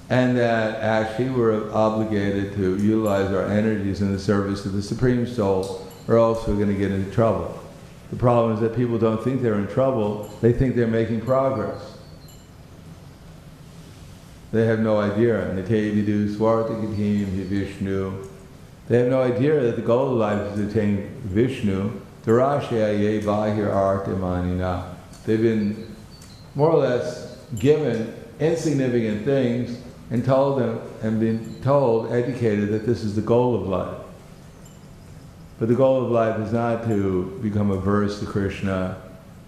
and that actually we're obligated to utilize our energies in the service of the Supreme Soul, or else we're going to get into trouble. The problem is that people don't think they're in trouble, they think they're making progress. They have no idea. Nate vidu swartikatim hi Vishnu. They have no idea that the goal of life is to attain Vishnu. Darashaya ye bahir artimanina. They've been more or less given insignificant things and told them, and been told, educated, that this is the goal of life. But the goal of life is not to become averse to Krishna.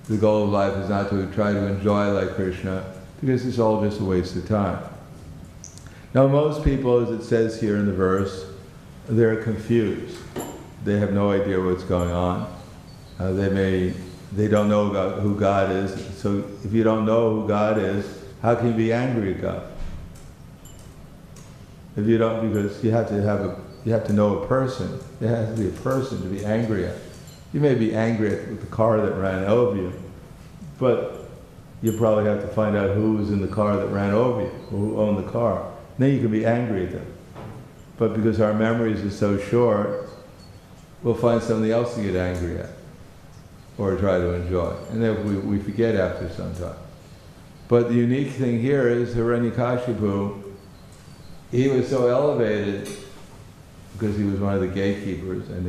The goal of life is not to try to enjoy like Krishna, because it's all just a waste of time. Now most people, as it says here in the verse, they're confused. They have no idea what's going on. They don't know about who God is. So if you don't know who God is, how can you be angry at God? If you don't, because you have to know a person. There has to be a person to be angry at. You may be angry at the car that ran over you, but you probably have to find out who was in the car that ran over you, or who owned the car. Then you can be angry at them. But because our memories are so short, we'll find something else to get angry at, or try to enjoy. And then we forget after some time. But the unique thing here is Hiranyakashipu, he was so elevated because he was one of the gatekeepers, and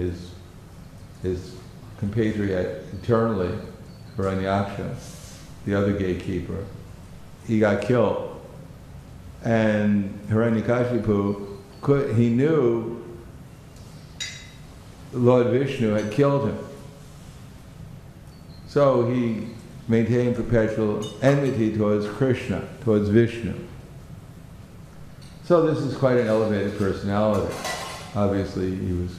his compatriot internally, Hiranyaksha, the other gatekeeper, he got killed. And Hiranyakashipu, he knew Lord Vishnu had killed him. So he maintained perpetual enmity towards Krishna, towards Vishnu. So this is quite an elevated personality. Obviously, he was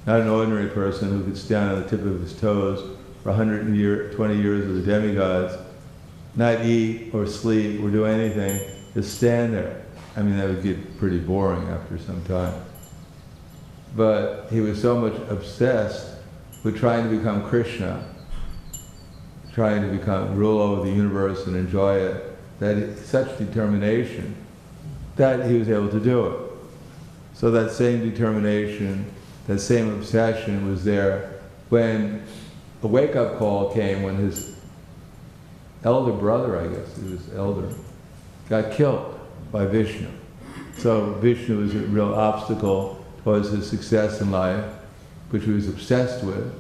not an ordinary person who could stand on the tip of his toes for 120 years of the demigods, not eat or sleep or do anything, just stand there. I mean, that would get pretty boring after some time. But he was so much obsessed with trying to become Krishna, trying to rule over the universe and enjoy it, that such determination that he was able to do it. So that same determination, that same obsession was there when a wake-up call came, when his elder brother, I guess, he was elder, got killed by Vishnu. So Vishnu was a real obstacle towards his success in life, which he was obsessed with.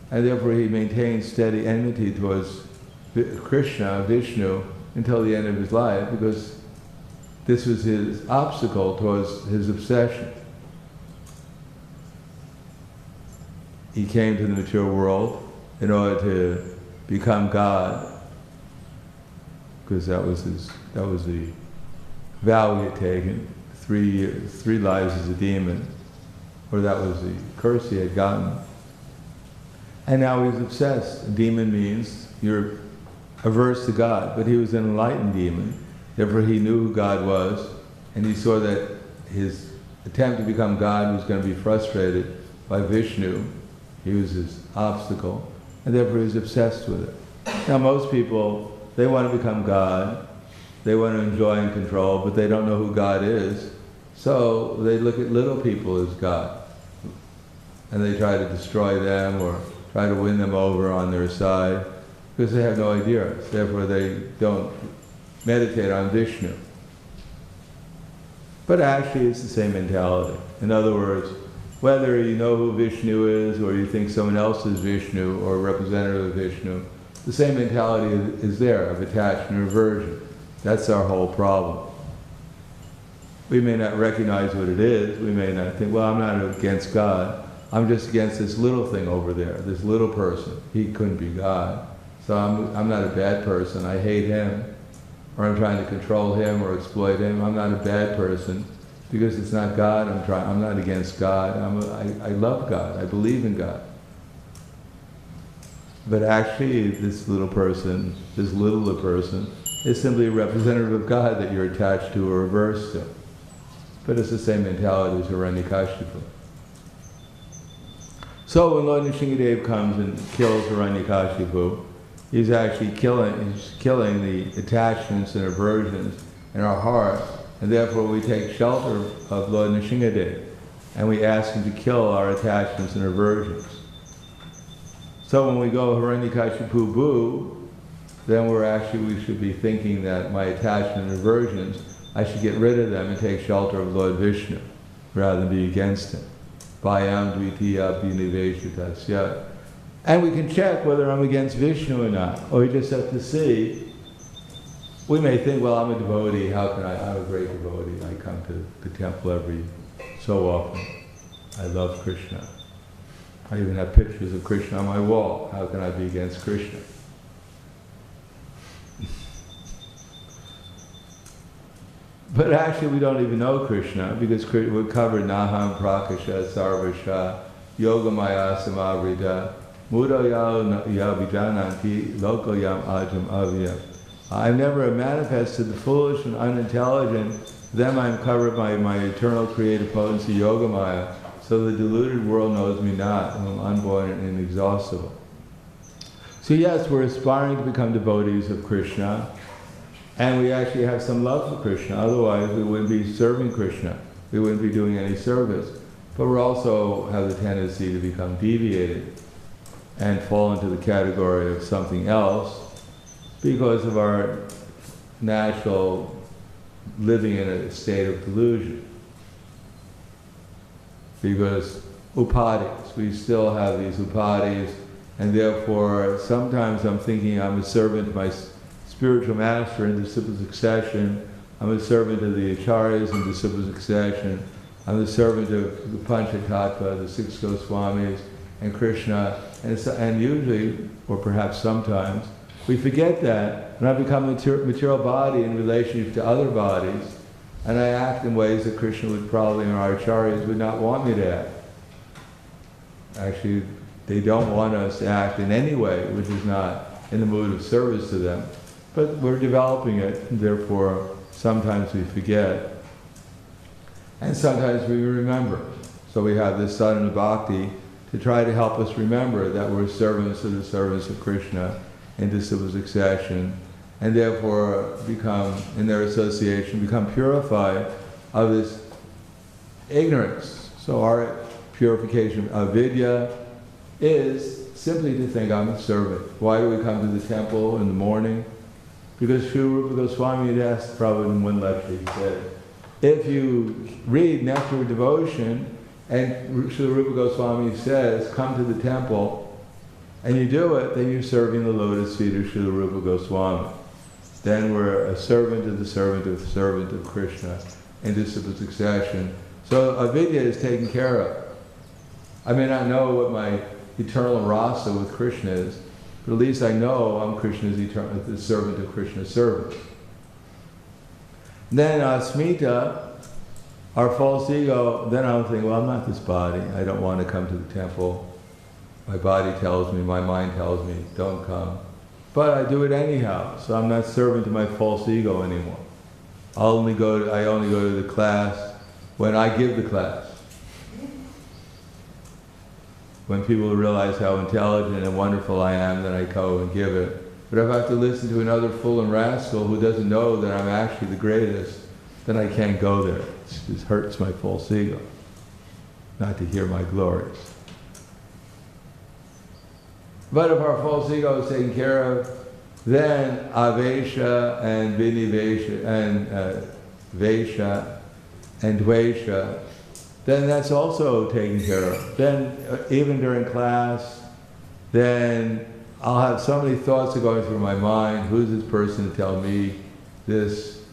And therefore he maintained steady enmity towards Krishna, Vishnu, until the end of his life, because this was his obstacle towards his obsession. He came to the mature world in order to become God, because that was the vow he had taken, 3 years, 3 lives as a demon, or that was the curse he had gotten. And now he's obsessed. A demon means you're averse to God, but he was an enlightened demon. Therefore he knew who God was, and he saw that his attempt to become God was going to be frustrated by Vishnu. He was his obstacle, and therefore he was obsessed with it. Now most people, they want to become God, they want to enjoy and control, but they don't know who God is, so they look at little people as God, and they try to destroy them or try to win them over on their side, because they have no idea. Therefore they don't meditate on Vishnu. But actually it's the same mentality. In other words, whether you know who Vishnu is, or you think someone else is Vishnu, or a representative of Vishnu, the same mentality is there, of attachment or aversion. That's our whole problem. We may not recognize what it is, we may not think, well, I'm not against God, I'm just against this little thing over there, this little person. He couldn't be God. So I'm not a bad person, I hate him, or I'm trying to control him or exploit him. I'm not a bad person because it's not God. I'm not against God. I love God. I believe in God. But actually, this little person, this littler person, is simply a representative of God that you're attached to or averse to. But it's the same mentality as Hiranyakashipu. So when Lord Nrsingadev comes and kills Hiranyakashipu, he's actually killing the attachments and aversions in our heart, and therefore we take shelter of Lord Nrsingadev, and we ask him to kill our attachments and aversions. So when we go Hiranyakashipu boo, then we should be thinking that my attachment and aversions, I should get rid of them and take shelter of Lord Vishnu rather than be against him. Vayam dvitiya biniveshatasya. And we can check whether I'm against Vishnu or not. Or we just have to see. We may think, well, I'm a devotee, how can I'm a great devotee. I come to the temple every so often. I love Krishna. I even have pictures of Krishna on my wall. How can I be against Krishna? But actually we don't even know Krishna, because we're covered Naham Prakasha Sarvasha Yogamaya Samavrita Mudaya Yavijananti Lokoyam Ajam Avya. I've never manifested the foolish and unintelligent, them I'm covered by my eternal creative potency Yogamaya, so the deluded world knows me not, and I'm unborn and inexhaustible. So yes, we're aspiring to become devotees of Krishna, and we actually have some love for Krishna, otherwise we wouldn't be serving Krishna. We wouldn't be doing any service. But we also have the tendency to become deviated and fall into the category of something else because of our natural living in a state of delusion. Because upadis, we still have these upadis, and therefore sometimes I'm thinking I'm a servant to my spiritual master in disciple succession, I'm a servant of the acharyas in disciple succession, I'm the servant of the Panchatattva, the six Goswamis, and Krishna, and usually, or perhaps sometimes, we forget that, and I become a material body in relationship to other bodies, and I act in ways that Krishna would probably, or our acharyas, would not want me to act. Actually, they don't want us to act in any way which is not in the mood of service to them. But we're developing it, and therefore sometimes we forget. And sometimes we remember. So we have this sadhana bhakti to try to help us remember that we're servants to the servants of Krishna in disciple succession, and therefore become, in their association, become purified of this ignorance. So our purification of vidya is simply to think I'm a servant. Why do we come to the temple in the morning? Because Srila Rupa Goswami had asked Prabhupada in one lecture, he said, if you read Nectar of Devotion, and Srila Rupa Goswami says, come to the temple, and you do it, then you're serving the lotus feet of Srila Rupa Goswami. Then we're a servant of the servant of Krishna in disciple succession. So avidya is taken care of. I may not know what my eternal rasa with Krishna is, but at least I know I'm Krishna's eternal, the servant of Krishna's servant. Then asmita, our false ego, then I'll think, well, I'm not this body. I don't want to come to the temple. My body tells me, my mind tells me, don't come. But I do it anyhow, so I'm not servant to my false ego anymore. I only go to the class when I give the class. When people realize how intelligent and wonderful I am, then I go and give it. But if I have to listen to another fool and rascal who doesn't know that I'm actually the greatest, then I can't go there. It just hurts my false ego, not to hear my glories. But if our false ego is taken care of, then avesha and vinivesha and vesha and dvesha, then that's also taken care of. Then even during class, then I'll have so many thoughts are going through my mind. Who's this person to tell me this?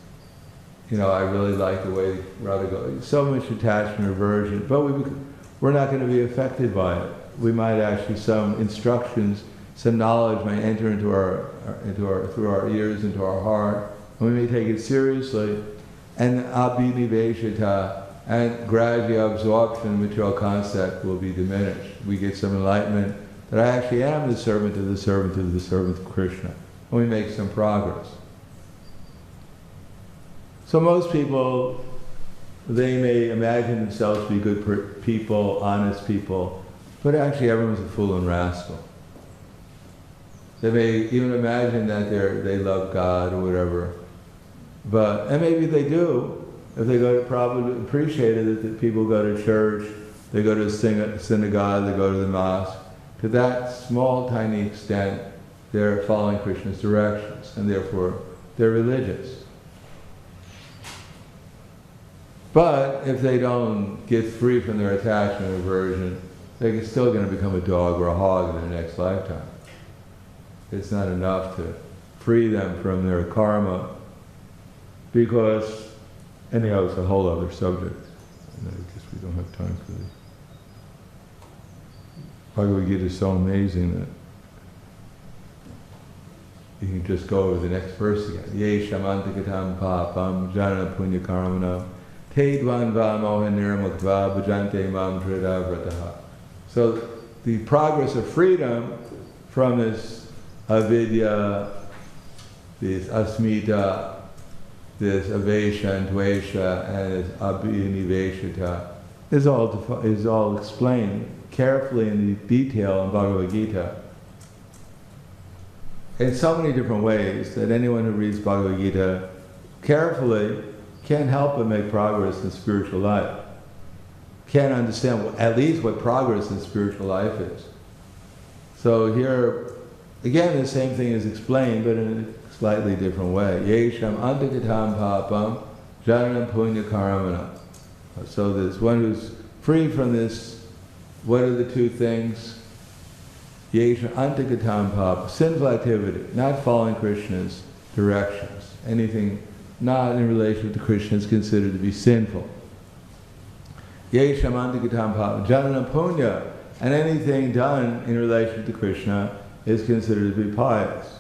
You know, I really like the way Radha goes. So much attachment, aversion, but we're not going to be affected by it. We might actually, some instructions, some knowledge might enter into through our ears, into our heart, and we may take it seriously. And abhiniveshata, and gradually absorption of material concept will be diminished. We get some enlightenment that I actually am the servant of the servant of the servant of Krishna. And we make some progress. So most people, they may imagine themselves to be good people, honest people, but actually everyone's a fool and rascal. They may even imagine that they love God or whatever, and maybe they do. If they go to, probably appreciate it that people go to church, they go to synagogue, they go to the mosque. To that small, tiny extent, they're following Krishna's directions, and therefore they're religious. But if they don't get free from their attachment and aversion, they're still going to become a dog or a hog in their next lifetime. It's not enough to free them from their karma, because, anyhow, it's a whole other subject. And I guess we don't have time for this. Bhagavad Gita is so amazing that you can just go over the next verse again. Ye shamantikatam papam jana punya karmana te dvanva moha nirmuktva bhajante mam drida vrataha. So the progress of freedom from this avidya, this asmita, this avesha and dvesha, and this abhiniveshita is all explained carefully in detail in Bhagavad Gita in so many different ways that anyone who reads Bhagavad Gita carefully can't help but make progress in spiritual life. Can't understand at least what progress in spiritual life is. So here, again, the same thing is explained, but in a slightly different way. Yesham antakatam papam jananam punya karamana. So there's one who's free from this. What are the two things? Yesham antakatam papam, sinful activity, not following Krishna's directions. Anything not in relation to Krishna is considered to be sinful. Yesham antakatam papam jananam punya, and anything done in relation to Krishna is considered to be pious.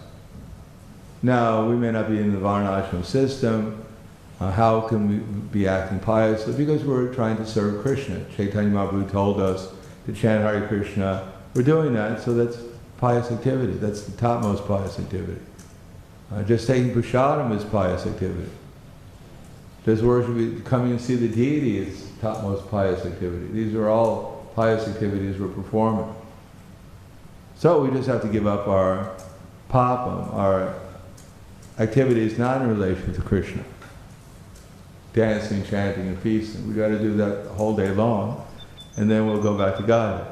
Now, we may not be in the Varnashram system. How can we be acting piously? Because we're trying to serve Krishna. Chaitanya Mahaprabhu told us to chant Hare Krishna. We're doing that, so that's pious activity. That's the topmost pious activity. Just taking prasadam is pious activity. Just worship, coming and see the deity is topmost pious activity. These are all pious activities we're performing. So we just have to give up our papam, our activities not in relation to Krishna. Dancing, chanting, and feasting. We've got to do that the whole day long, and then we'll go back to God.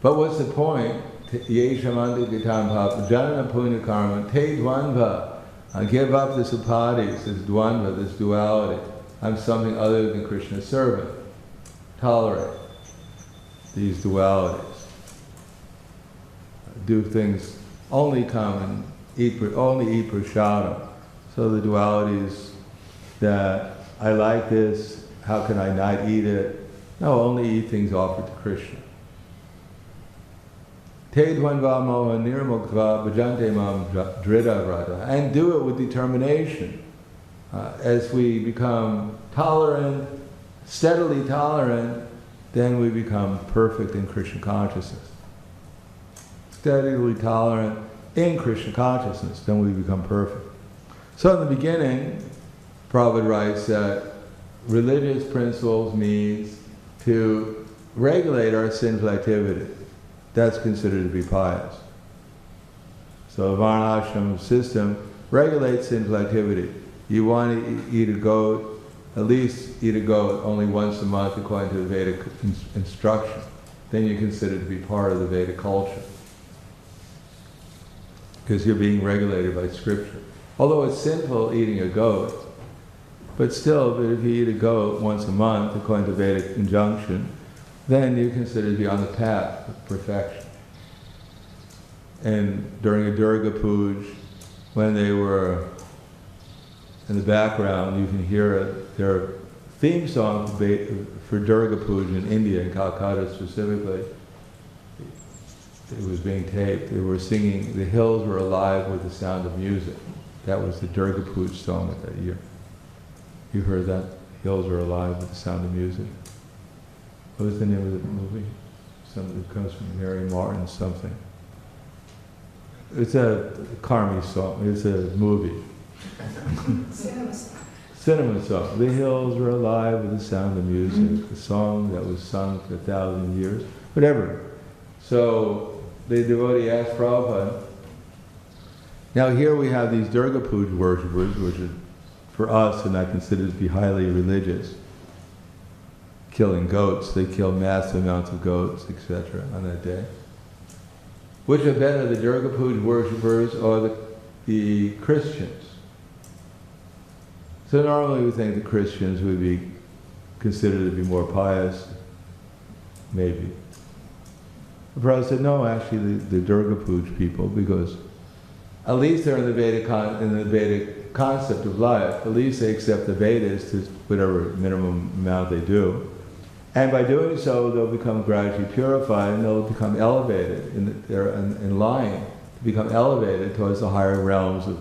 But what's the point? Yeshamandikatam papa janana punya karma te dvanva. Give up this upadis, this dvanva, this duality. I'm something other than Krishna's servant. Tolerate these dualities. Do things, only come and only eat prasadam. So the dualities that I like this, how can I not eat it? No, only eat things offered to Krishna. Te dvanva moha nirmuktva bhajante mam drida vrata. And do it with determination. As we become tolerant, steadily tolerant, then we become perfect in Krishna consciousness. Steadily tolerant in Krishna consciousness, then we become perfect. So in the beginning, Prabhupada writes that religious principles means to regulate our sinful activity. That's considered to be pious. So the Varnashram system regulates sinful activity. You want to eat a goat, at least eat a goat only once a month according to the Vedic instruction. Then you're considered to be part of the Vedic culture. Because you're being regulated by scripture. Although it's sinful eating a goat, but still, if you eat a goat once a month, according to Vedic injunction, then you're considered to be on the path of perfection. And during a Durga Puja, when they were in the background, you can hear their theme song for Durga Puja in India, in Calcutta specifically. It was being taped. They were singing, "The hills were alive with the sound of music." That was the Durga Puja song of that year. You heard that? Hills are alive with the sound of music. What was the name of the movie? Something that comes from Mary Martin something. It's a Karmi song. It's a movie. Cinema song. The hills were alive with the sound of music. The song that was sung for 1,000 years. Whatever. So the devotee asked Prabhupada. Now here we have these Durga Puja worshippers, which are, for us, are not considered to be highly religious. Killing goats, they kill massive amounts of goats, etc. on that day. Which are better, the Durga Puja worshippers or the Christians? So normally we think that Christians would be considered to be more pious, maybe. Prabhupada said, no, actually the Durga Puja people, because at least they're in the Vedic concept of life. At least they accept the Vedas to whatever minimum amount they do. And by doing so, they'll become gradually purified and they'll become elevated. They're in line to become elevated towards the higher realms of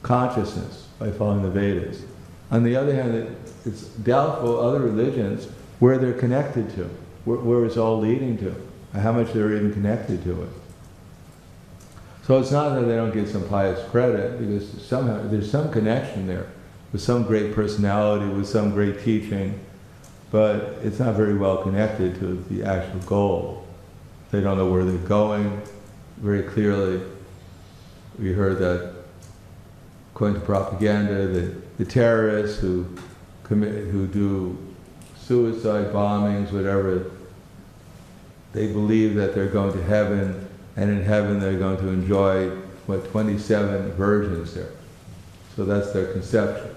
consciousness by following the Vedas. On the other hand, it's doubtful other religions where they're connected to, where it's all leading to, and how much they're even connected to it. So it's not that they don't get some pious credit, because somehow there's some connection there with some great personality, with some great teaching, but it's not very well connected to the actual goal. They don't know where they're going very clearly. We heard that, according to propaganda, the terrorists who do suicide bombings, whatever, they believe that they're going to heaven, and in heaven they're going to enjoy, 27 virgins there. So that's their conception,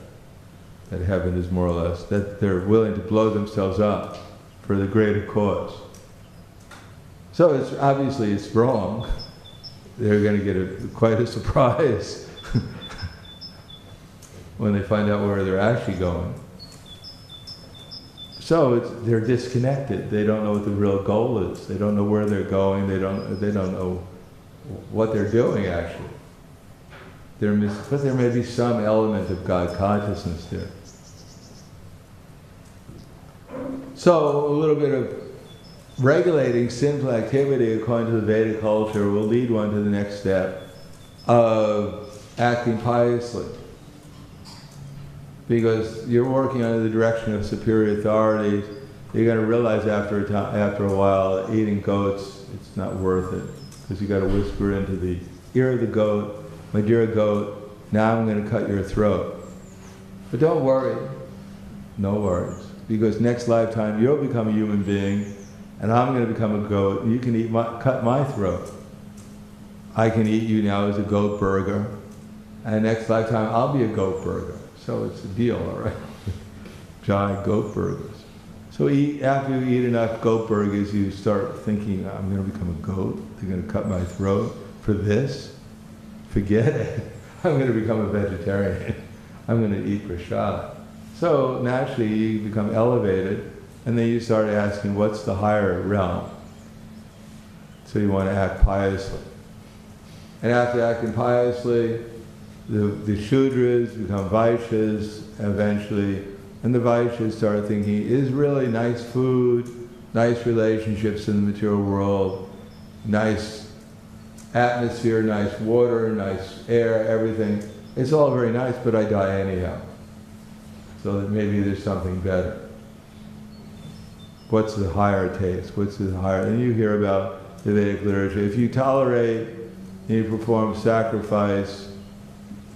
that heaven is more or less, that they're willing to blow themselves up for the greater cause. So it's obviously it's wrong. They're going to get quite a surprise when they find out where they're actually going. So they're disconnected. They don't know what the real goal is. They don't know where they're going. They don't know what they're doing actually. But there may be some element of God consciousness there. So a little bit of regulating sinful activity according to the Vedic culture will lead one to the next step of acting piously. Because you're working under the direction of superior authorities, you're going to realize after a while that eating goats, it's not worth it. Because you got to whisper into the ear of the goat, my dear goat, now I'm going to cut your throat. But don't worry, no worries. Because next lifetime you'll become a human being, and I'm going to become a goat, and you can cut my throat. I can eat you now as a goat burger, and next lifetime I'll be a goat burger. So it's a deal, all right? Giant goat burgers. So after you eat enough goat burgers, you start thinking, I'm going to become a goat. They're going to cut my throat for this. Forget it. I'm going to become a vegetarian. I'm going to eat prasad. So naturally you become elevated, and then you start asking, what's the higher realm? So you want to act piously. And after acting piously, the Shudras become Vaishyas eventually, and the Vaishyas start thinking, is really nice food, nice relationships in the material world, nice atmosphere, nice water, nice air, everything. It's all very nice, but I die anyhow. So that maybe there's something better. What's the higher taste? What's the higher? And you hear about the Vedic literature. If you tolerate and you perform sacrifice,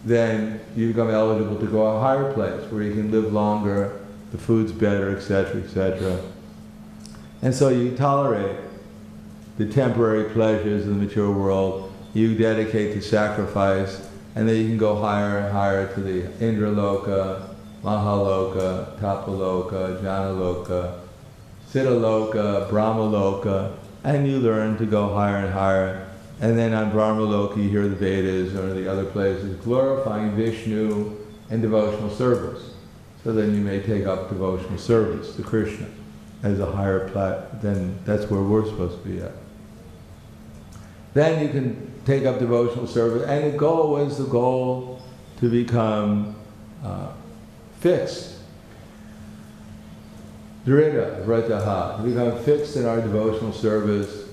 then you become eligible to go a higher place where you can live longer, the food's better, etc., etc. And so you tolerate the temporary pleasures of the material world, you dedicate to sacrifice, and then you can go higher and higher to the Indraloka, Mahaloka, Tapaloka, Janaloka, Siddhaloka, Brahmaloka, and you learn to go higher and higher. And then on Brahmaloka you hear the Vedas or the other places glorifying Vishnu and devotional service. So then you may take up devotional service to Krishna as a higher then that's where we're supposed to be at. Then you can take up devotional service, and the goal was the goal to become fixed. Drita, vrataha, to become fixed in our devotional service,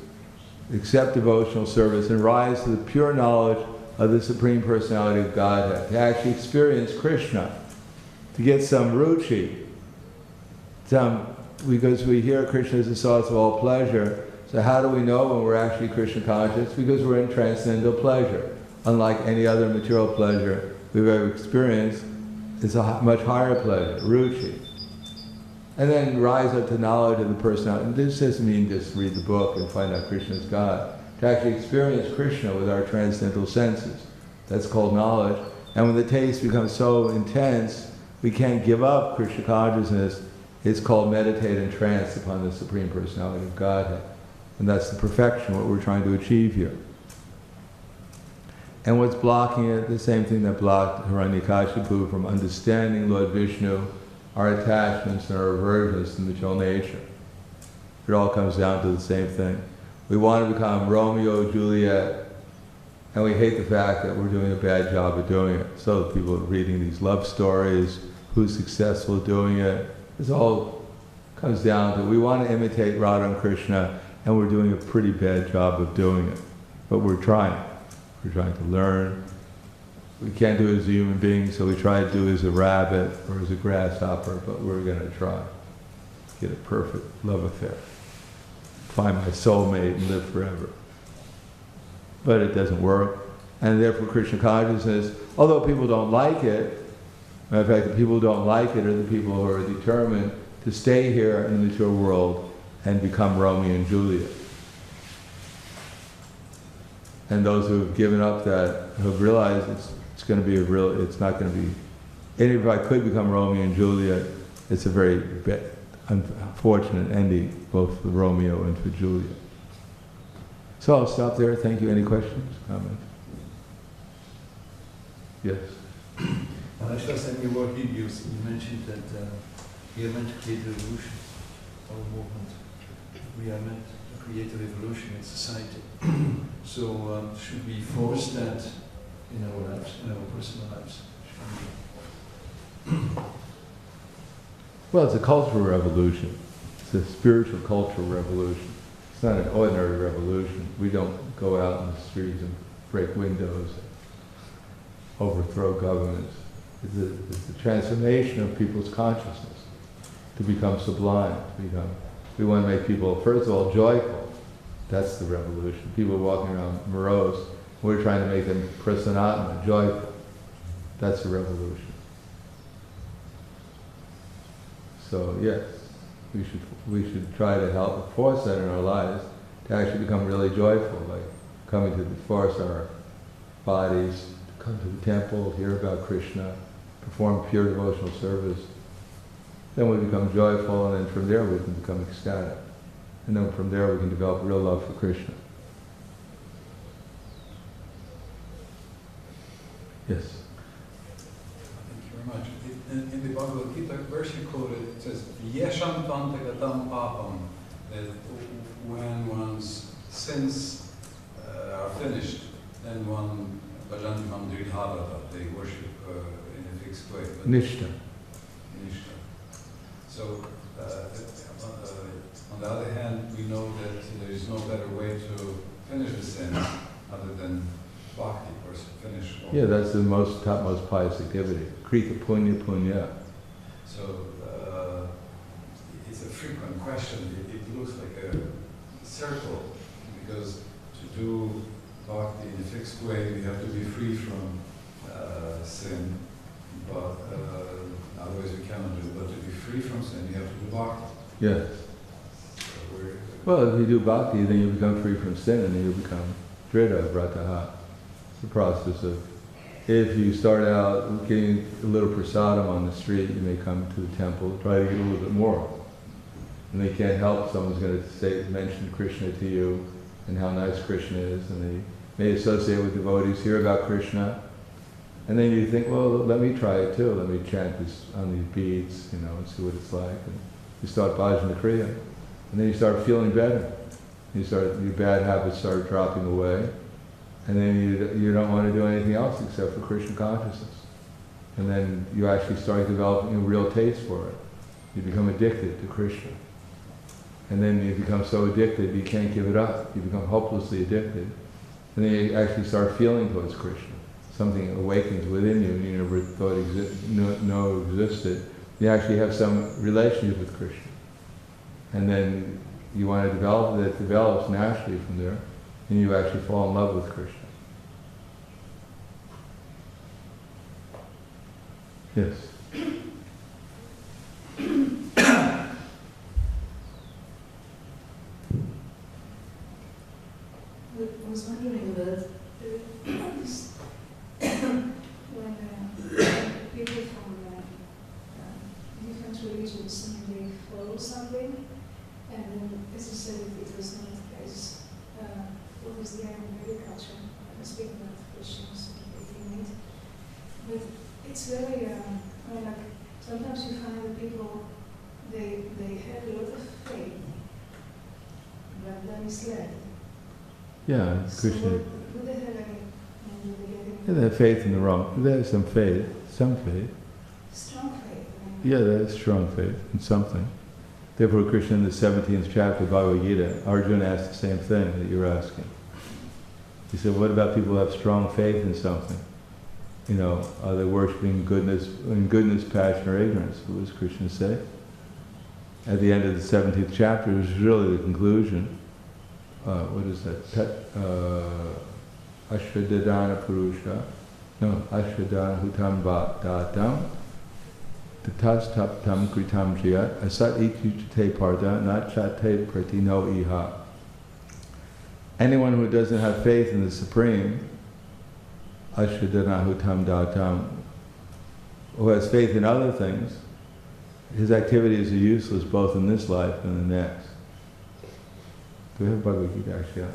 accept devotional service, and rise to the pure knowledge of the Supreme Personality of Godhead, to actually experience Krishna, to get some ruchi, because we hear Krishna is the source of all pleasure. So how do we know when we're actually Krishna conscious? Because we're in transcendental pleasure. Unlike any other material pleasure we've ever experienced, it's a much higher pleasure, ruchi. And then rise up to knowledge of the personality. And this doesn't mean just read the book and find out Krishna is God. To actually experience Krishna with our transcendental senses. That's called knowledge. And when the taste becomes so intense we can't give up Krishna consciousness. It's called meditate and trance upon the Supreme Personality of Godhead. And that's the perfection, what we're trying to achieve here. And what's blocking it? The same thing that blocked Hiranyakashipu from understanding Lord Vishnu, our attachments and our aversions to material nature. It all comes down to the same thing. We want to become Romeo, Juliet, and we hate the fact that we're doing a bad job of doing it. So people are reading these love stories, who's successful doing it. This all comes down to we want to imitate Radha and Krishna, and we're doing a pretty bad job of doing it. But we're trying. We're trying to learn. We can't do it as a human being, so we try to do it as a rabbit or as a grasshopper, but we're going to try. Get a perfect love affair. Find my soulmate and live forever. But it doesn't work. And therefore Krishna consciousness, although people don't like it, matter of fact, the people who don't like it are the people who are determined to stay here in the material world and become Romeo and Juliet. And those who have given up that, who have realized it's going to be it's not going to be, and if I could become Romeo and Juliet, it's a very unfortunate ending, both for Romeo and for Juliet. So I'll stop there. Thank you. Any questions, comments? Yes? Last time you were here, you mentioned that we are meant to create a revolution, our movement. We are meant to create a revolution in society. So should we force that in our lives, in our personal lives? Well, it's a cultural revolution. It's a spiritual cultural revolution. It's not an ordinary revolution. We don't go out in the streets and break windows, and overthrow governments. It's the transformation of people's consciousness to become sublime. We want to make people, first of all, joyful. That's the revolution. People walking around morose. We're trying to make them prasanatma, joyful. That's the revolution. So yes, we should try to help force that in our lives to actually become really joyful, like coming to force our bodies to come to the temple, hear about Krishna, perform pure devotional service. Then we become joyful, and then from there we can become ecstatic. And then from there we can develop real love for Krishna. Yes? Thank you very much. In the Bhagavad Gita verse you quoted, it says, Yesham tantagatam papam, that when one's sins are finished, then one bhajanti mandridharata, they worship in a fixed way. Nishta. Nishta. So, on the other hand, we know that there is no better way to finish the sins other than bhakti, or finish. Yeah, that's the topmost pious activity. Krita punya punya. So, it's a frequent question. It looks like a circle, because to do bhakti in a fixed way, we have to be free from sin, but otherwise we cannot do it. But to be free from sin, we have to do bhakti. Yes. Well, if you do bhakti, then you become free from sin, and then you become drita, vrataha. It's the process of, if you start out getting a little prasadam on the street, you may come to the temple, try to get a little bit more. And they can't help, someone's going to mention Krishna to you, and how nice Krishna is, and they may associate with devotees, hear about Krishna, and then you think, well, let me try it too, let me chant this on these beads, and see what it's like. And you start bhajana kriya, and then you start feeling better. Your bad habits start dropping away, and then you don't want to do anything else except for Krishna consciousness. And then you actually start developing a real taste for it. You become addicted to Krishna. And then you become so addicted you can't give it up. You become hopelessly addicted. And then you actually start feeling towards Krishna. Something awakens within you and you never thought existed. You actually have some relationship with Krishna. And then you want to develop it, it develops naturally from there, and you actually fall in love with Krishna. Yes? I was wondering about when people from religions and they follow something, and then, as you said, it was not as what was there in agriculture. I was speaking about Christians and it. But it's very, I mean, like, sometimes you find that people, they have a lot of faith, but they're misled. Yeah, So Krishna. would they have any, do they get Yeah, any they have faith in the wrong. They have some faith. Some faith. strong faith? Yeah, they have strong faith in something. Therefore, Krishna in the 17th chapter of Bhagavad Gita, Arjuna asked the same thing that you're asking. He said, what about people who have strong faith in something? You know, are they worshipping goodness, in goodness, passion, or ignorance? What does Krishna say? At the end of the 17th chapter, which is really the conclusion. What is that? Ashwadadana Purusha. No, Ashwadana Hutam Datam. Tatas Taptam Kritam Jayat. Asat Ityuchate Parda, not Chate Prati no Iha. Anyone who doesn't have faith in the Supreme, Ashwadana Hutam Datam, who has faith in other things, his activities are useless both in this life and the next. Do we have Bhagavad Gita? Actually, I'm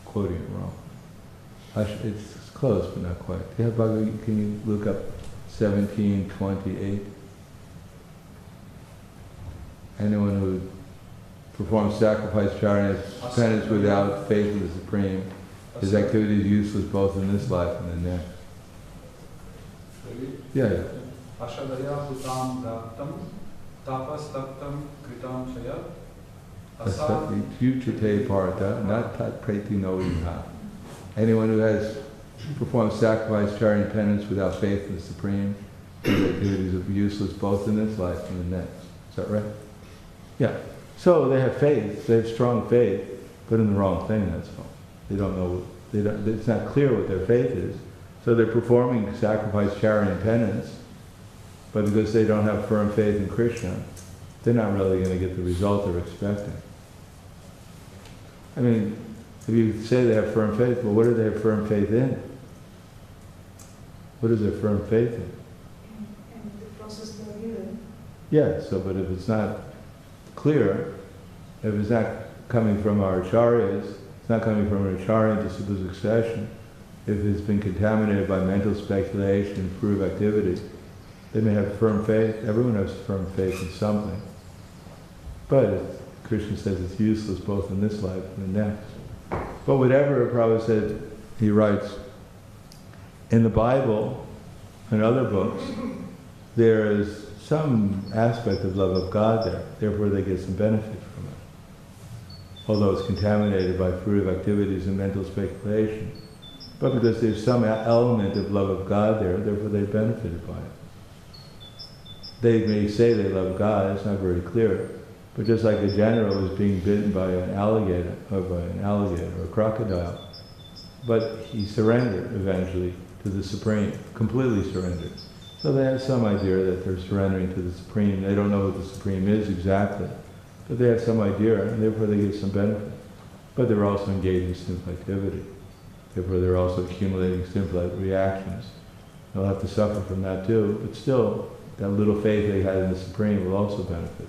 quoting it wrong. It's close, but not quite. Do you have Bhagavad Gita? Can you look up 17:28? Anyone who performs sacrifice, charity, and penance without faith in the Supreme, his activity is useless both in this life and the next. Yeah. Ashadaya Hutam Daktam Tapas Daktam Kritam Chaya Asati Yuchate Partha, not tat preti no iha. Anyone who has performed sacrifice, charity, and penance without faith in the Supreme, his activities are useless both in this life and the next. Is that right? Yeah. So they have faith, they have strong faith, but in the wrong thing, that's all. They don't know, it's not clear what their faith is. So they're performing sacrifice, charity, and penance, but because they don't have firm faith in Krishna, they're not really going to get the result they're expecting. I mean, if you say they have firm faith, well, what do they have firm faith in? What is their firm faith in? And the process they're given. Yeah, so, but if it's not clear, if it's not coming from our acharyas, it's not coming from an acharya into super succession, if it's been contaminated by mental speculation, fruitive activity, they may have firm faith. Everyone has firm faith in something. But Krishna says it's useless both in this life and the next. But whatever Prabhupada said, he writes, in the Bible and other books, there is some aspect of love of God there. Therefore they get some benefit from it. Although it's contaminated by fruitive activities and mental speculation. But because there's some element of love of God there, therefore they benefited by it. They may say they love God, it's not very clear. But just like a general is being bitten by an alligator, or a crocodile, but he surrendered eventually to the Supreme, completely surrendered. So they have some idea that they're surrendering to the Supreme. They don't know what the Supreme is exactly, but they have some idea, and therefore they get some benefit. But they're also engaged in sinful activity. Therefore they're also accumulating sinful reactions. They'll have to suffer from that too, but still, that little faith they had in the Supreme will also benefit.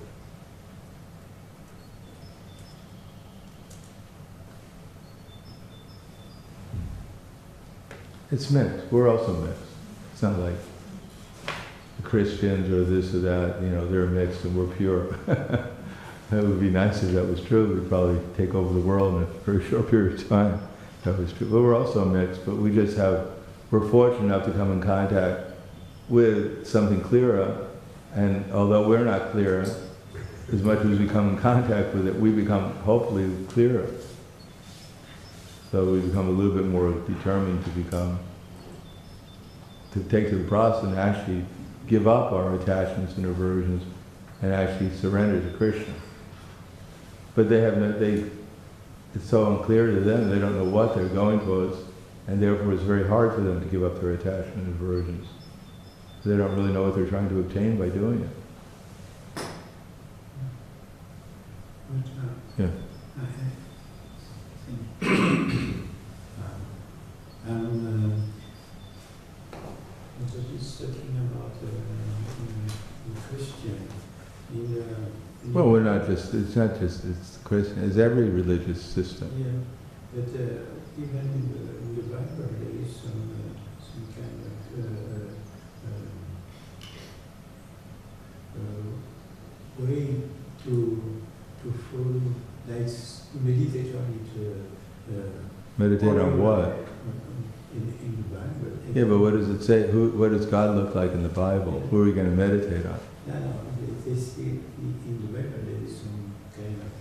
It's mixed. We're also mixed. It's not like the Christians or this or that, you know, they're mixed and we're pure. That would be nice if that was true. We'd probably take over the world in a very short period of time. That was true. But we're also mixed, but we're fortunate enough to come in contact with something clearer, and although we're not clear, as much as we come in contact with it, we become hopefully clearer. So we become a little bit more determined to take to the process and actually give up our attachments and aversions and actually surrender to Krishna. But it's so unclear to them, they don't know what they're going towards, and therefore it's very hard for them to give up their attachment and aversions. They don't really know what they're trying to obtain by doing it. Yeah. What is talking about in Christian, in Well, we're not just, it's not just, it's Christian, it's every religious system. Yeah, but even in the Bible there is some kind of way to follow, like meditate on it. Meditate on what? In the Bible. Yeah, but what does it say? What does God look like in the Bible? Who are we going to meditate on? No, they say in the Bible there is some kind of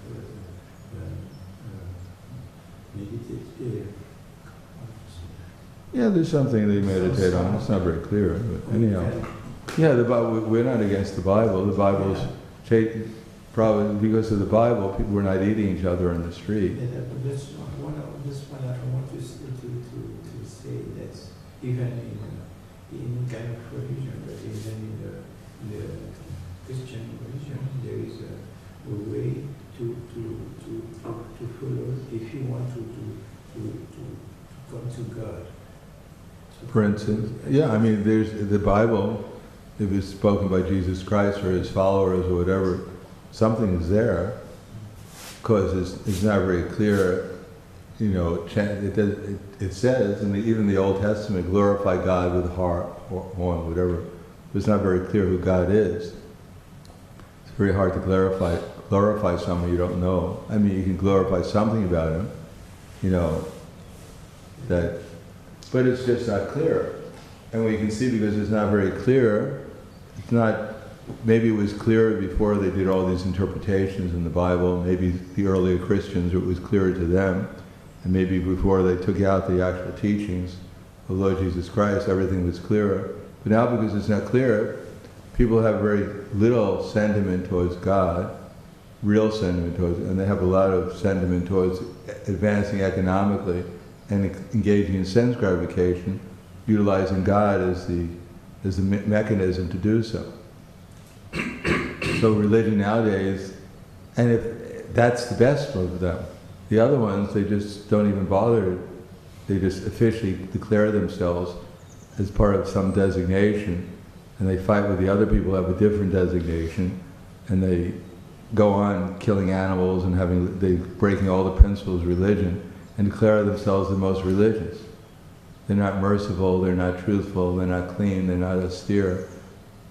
meditate. Yeah, there's something they meditate on. It's not very clear, but anyhow. Yeah, the Bible. We're not against the Bible. The Bible's probably because of the Bible, people were not eating each other in the street. Yeah, that's one I want to say that even in kind of religion, but even in the Christian religion, there is a way to follow if you want to come to God. For instance, yeah, I mean, there's the Bible. If it's spoken by Jesus Christ or his followers or whatever, something's there, because it's not very clear. You know, it says, and even the Old Testament, glorify God with heart, horn, whatever. It's not very clear who God is. It's very hard to glorify someone you don't know. I mean, you can glorify something about him, you know, but it's just not clear. And we can see because it's not very clear, it's not, maybe it was clearer before they did all these interpretations in the Bible, maybe the earlier Christians, it was clearer to them. And maybe before they took out the actual teachings of Lord Jesus Christ, everything was clearer. But now because it's not clear, people have very little sentiment towards God, real sentiment towards, and they have a lot of sentiment towards advancing economically and engaging in sense gratification, utilizing God as the mechanism to do so. So religion nowadays, and if that's the best of them, the other ones, they just don't even bother. They just officially declare themselves as part of some designation, and they fight with the other people who have a different designation, and they go on killing animals and breaking all the principles of religion, and declare themselves the most religious. They're not merciful, they're not truthful, they're not clean, they're not austere.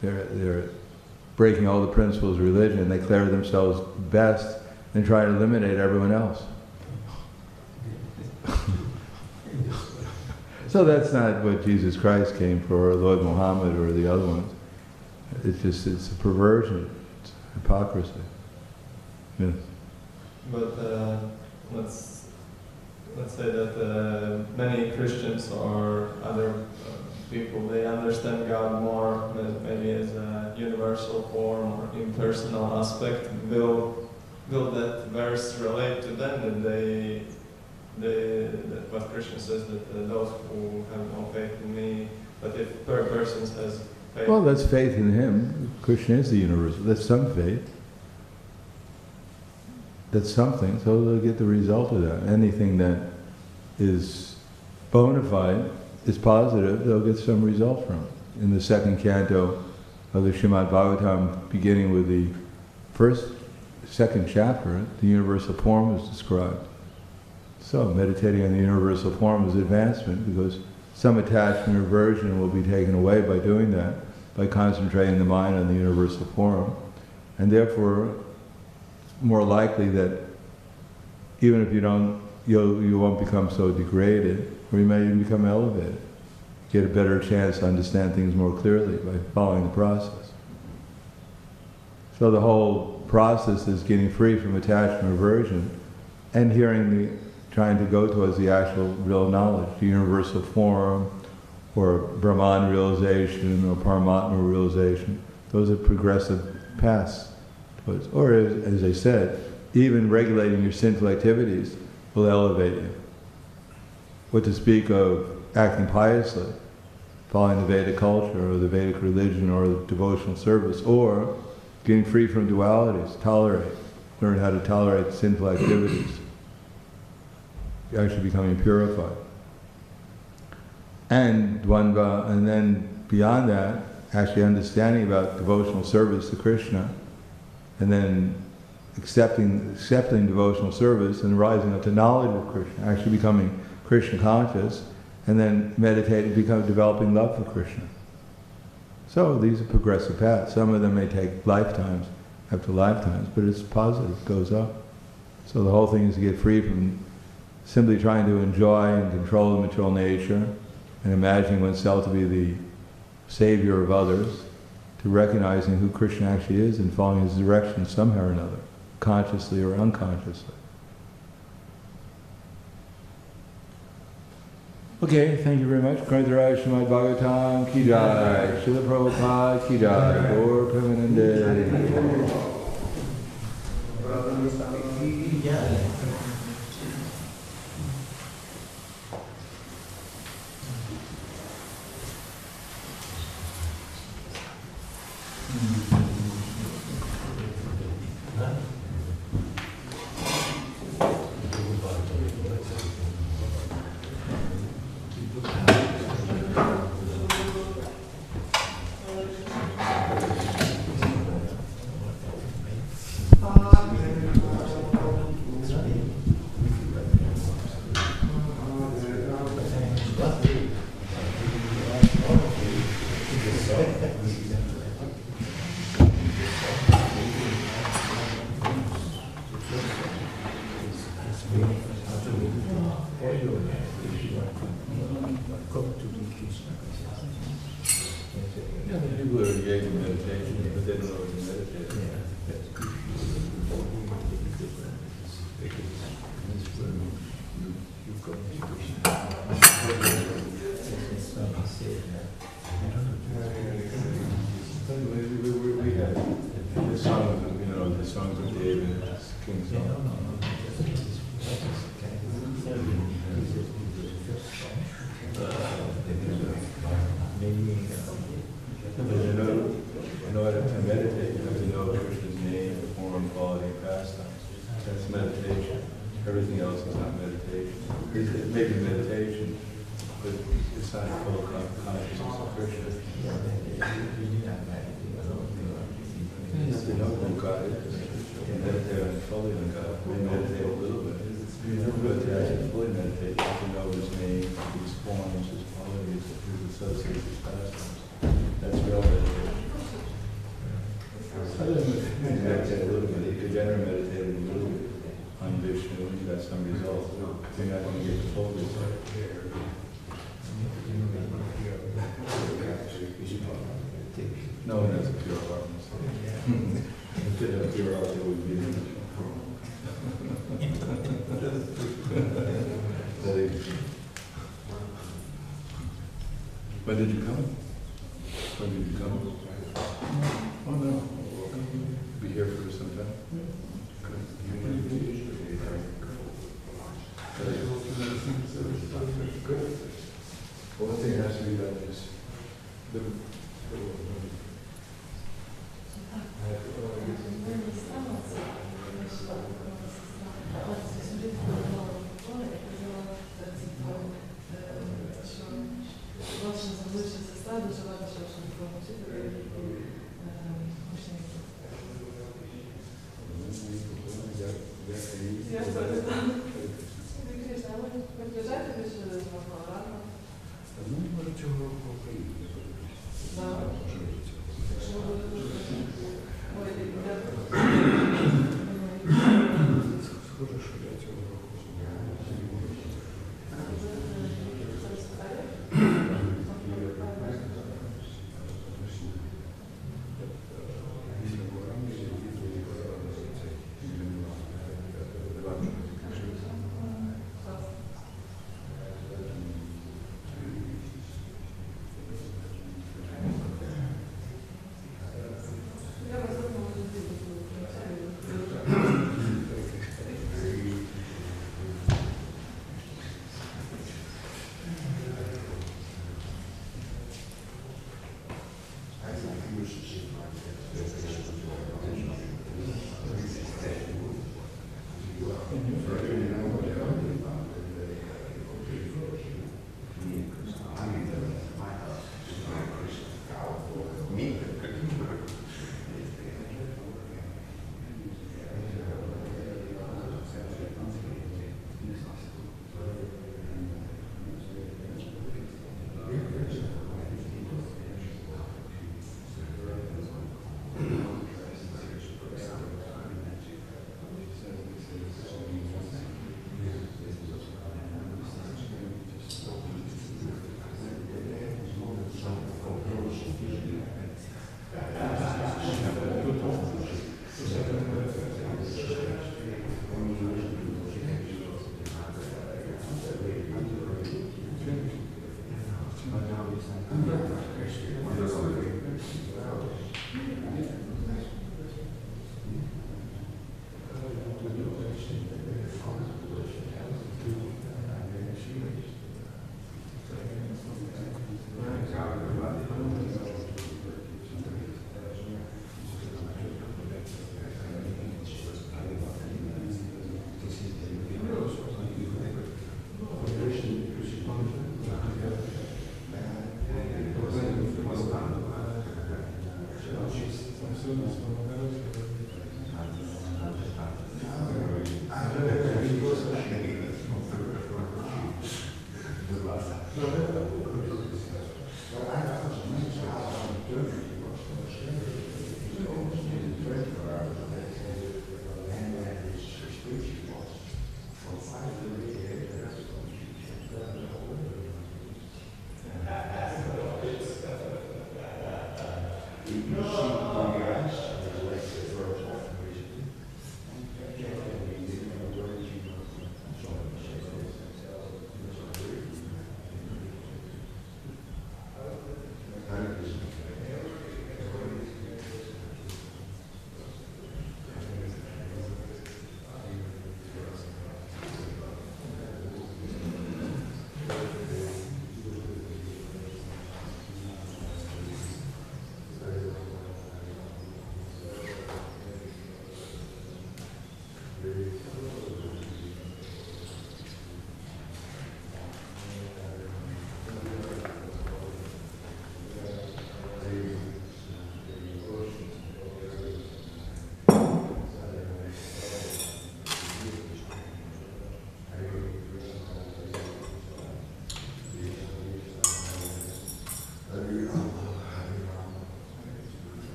They're breaking all the principles of religion, and they declare themselves best and try to eliminate everyone else. So that's not what Jesus Christ came for, or Lord Muhammad, or the other ones. It's a perversion, it's hypocrisy. Yes. But let's say that many Christians or other people, they understand God more, maybe as a universal form or impersonal aspect. Will that verse relate to them, that what Krishna says, that those who have no faith in me, but if per person has faith? Well, that's faith in him. Krishna is the universal. That's some faith. That's something, so they'll get the result of that. Anything that is bona fide, is positive, they'll get some result from it. In the second canto of the Srimad Bhagavatam, beginning with the second chapter, the universal form is described. So meditating on the universal form is advancement, because some attachment or aversion will be taken away by doing that, by concentrating the mind on the universal form. And therefore, it's more likely that even if you won't become so degraded, or you may even become elevated. Get a better chance to understand things more clearly by following the process. So the whole process is getting free from attachment or aversion, and trying to go towards the actual real knowledge, the universal form, or Brahman realization, or Paramatma realization. Those are progressive paths towards, or as I said, even regulating your sinful activities will elevate you. What to speak of acting piously, following the Vedic culture, or the Vedic religion, or the devotional service, or getting free from dualities, learn how to tolerate sinful activities. You're actually becoming purified. And Dvandva, and then beyond that, actually understanding about devotional service to Krishna, and then accepting devotional service and rising up to knowledge of Krishna, actually becoming Krishna conscious, and then meditating, developing love for Krishna. So these are progressive paths. Some of them may take lifetimes, after lifetimes, but it's positive, it goes up. So the whole thing is to get free from simply trying to enjoy and control the material nature and imagining oneself to be the savior of others, to recognizing who Krishna actually is and following his direction somehow or another, consciously or unconsciously. Okay, thank you very much. Grantaraj Srimad Bhagavatam Ki Jai, Srila Prabhupada Ki Jai, Gaur Premanande. People are engaged in meditation, but they don't know what to meditate. We had the songs, the songs of David, King's Song. In order to meditate, you have to know Krishna's name, form, quality, pastime. That's meditation. Everything else is not meditation. It may be meditation, but it's not full consciousness of Krishna. You have to know who God is. You can meditate on fully on God. We meditate a little bit. But to actually fully meditate, you have to know his name, his forms, his qualities, his associates, his pastimes. That's real meditation. You meditate a little bit. You could generally meditate a little bit on Vishnu and you got some results. You're not going to get the full result. No one has a pure heart. If they had a pure heart, they would be in it. When did you come? When did you come? Oh no. Be here for some time? Good. One thing has to be done is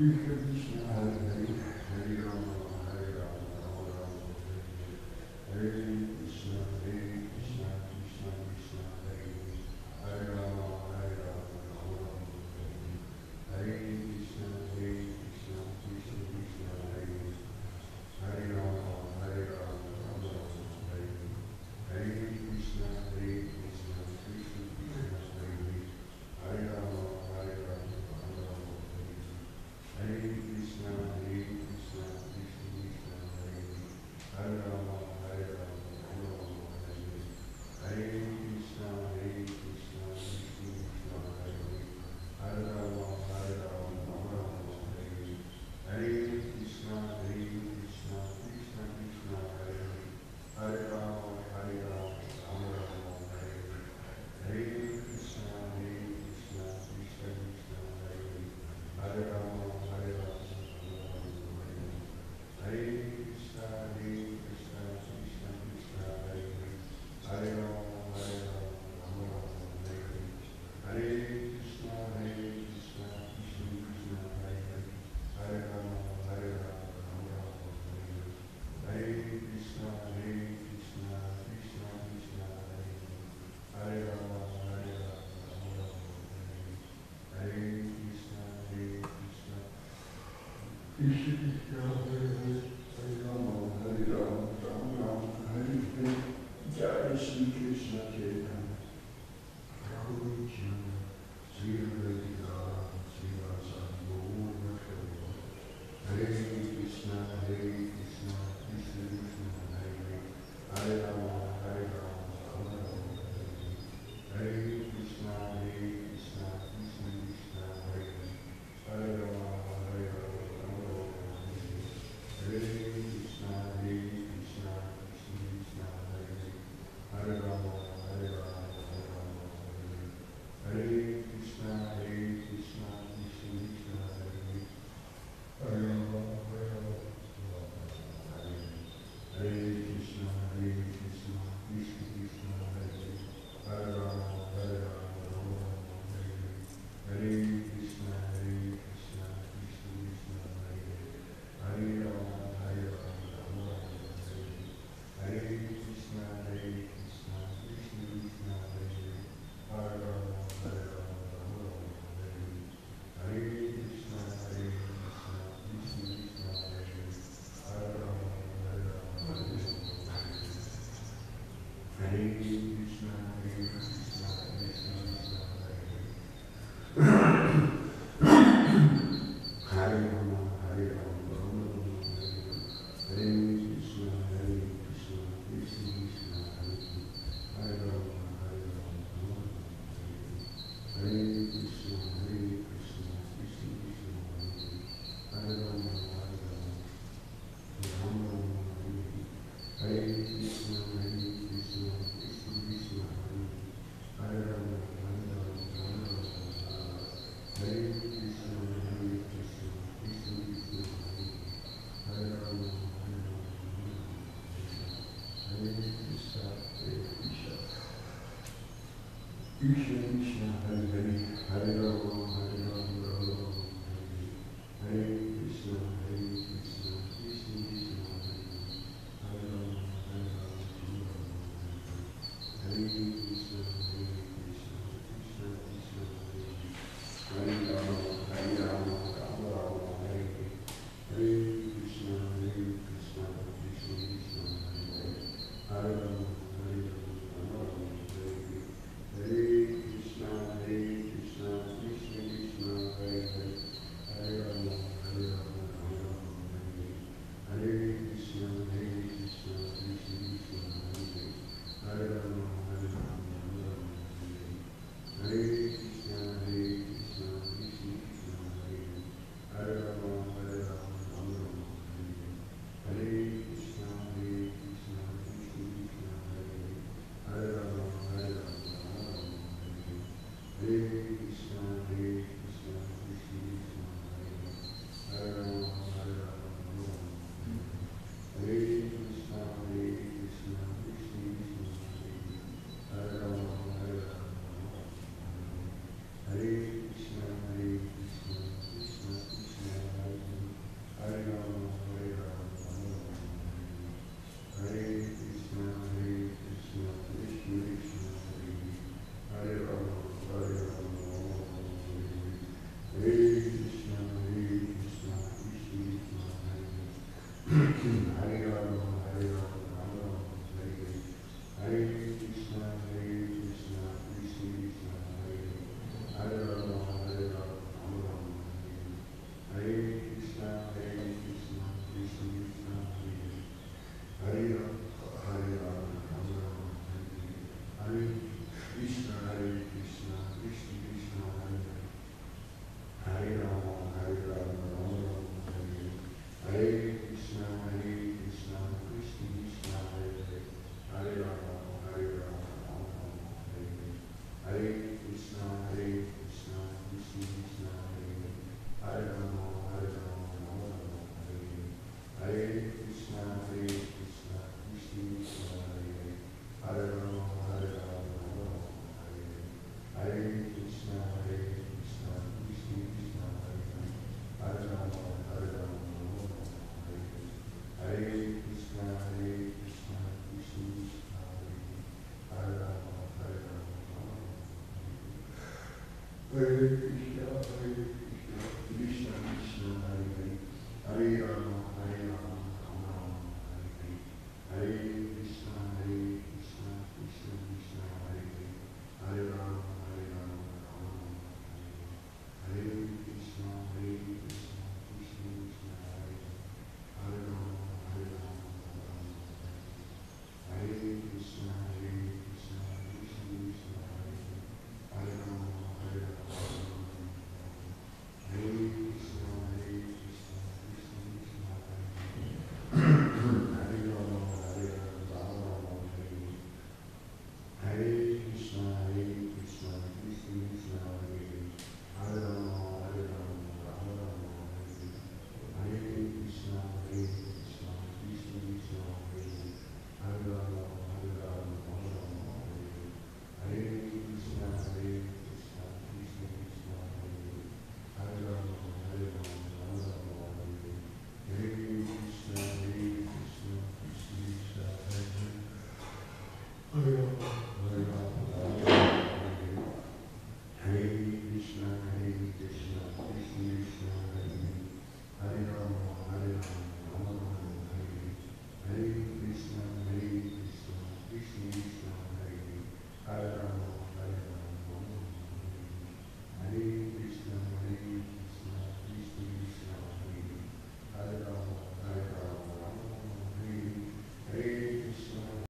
Hare Hare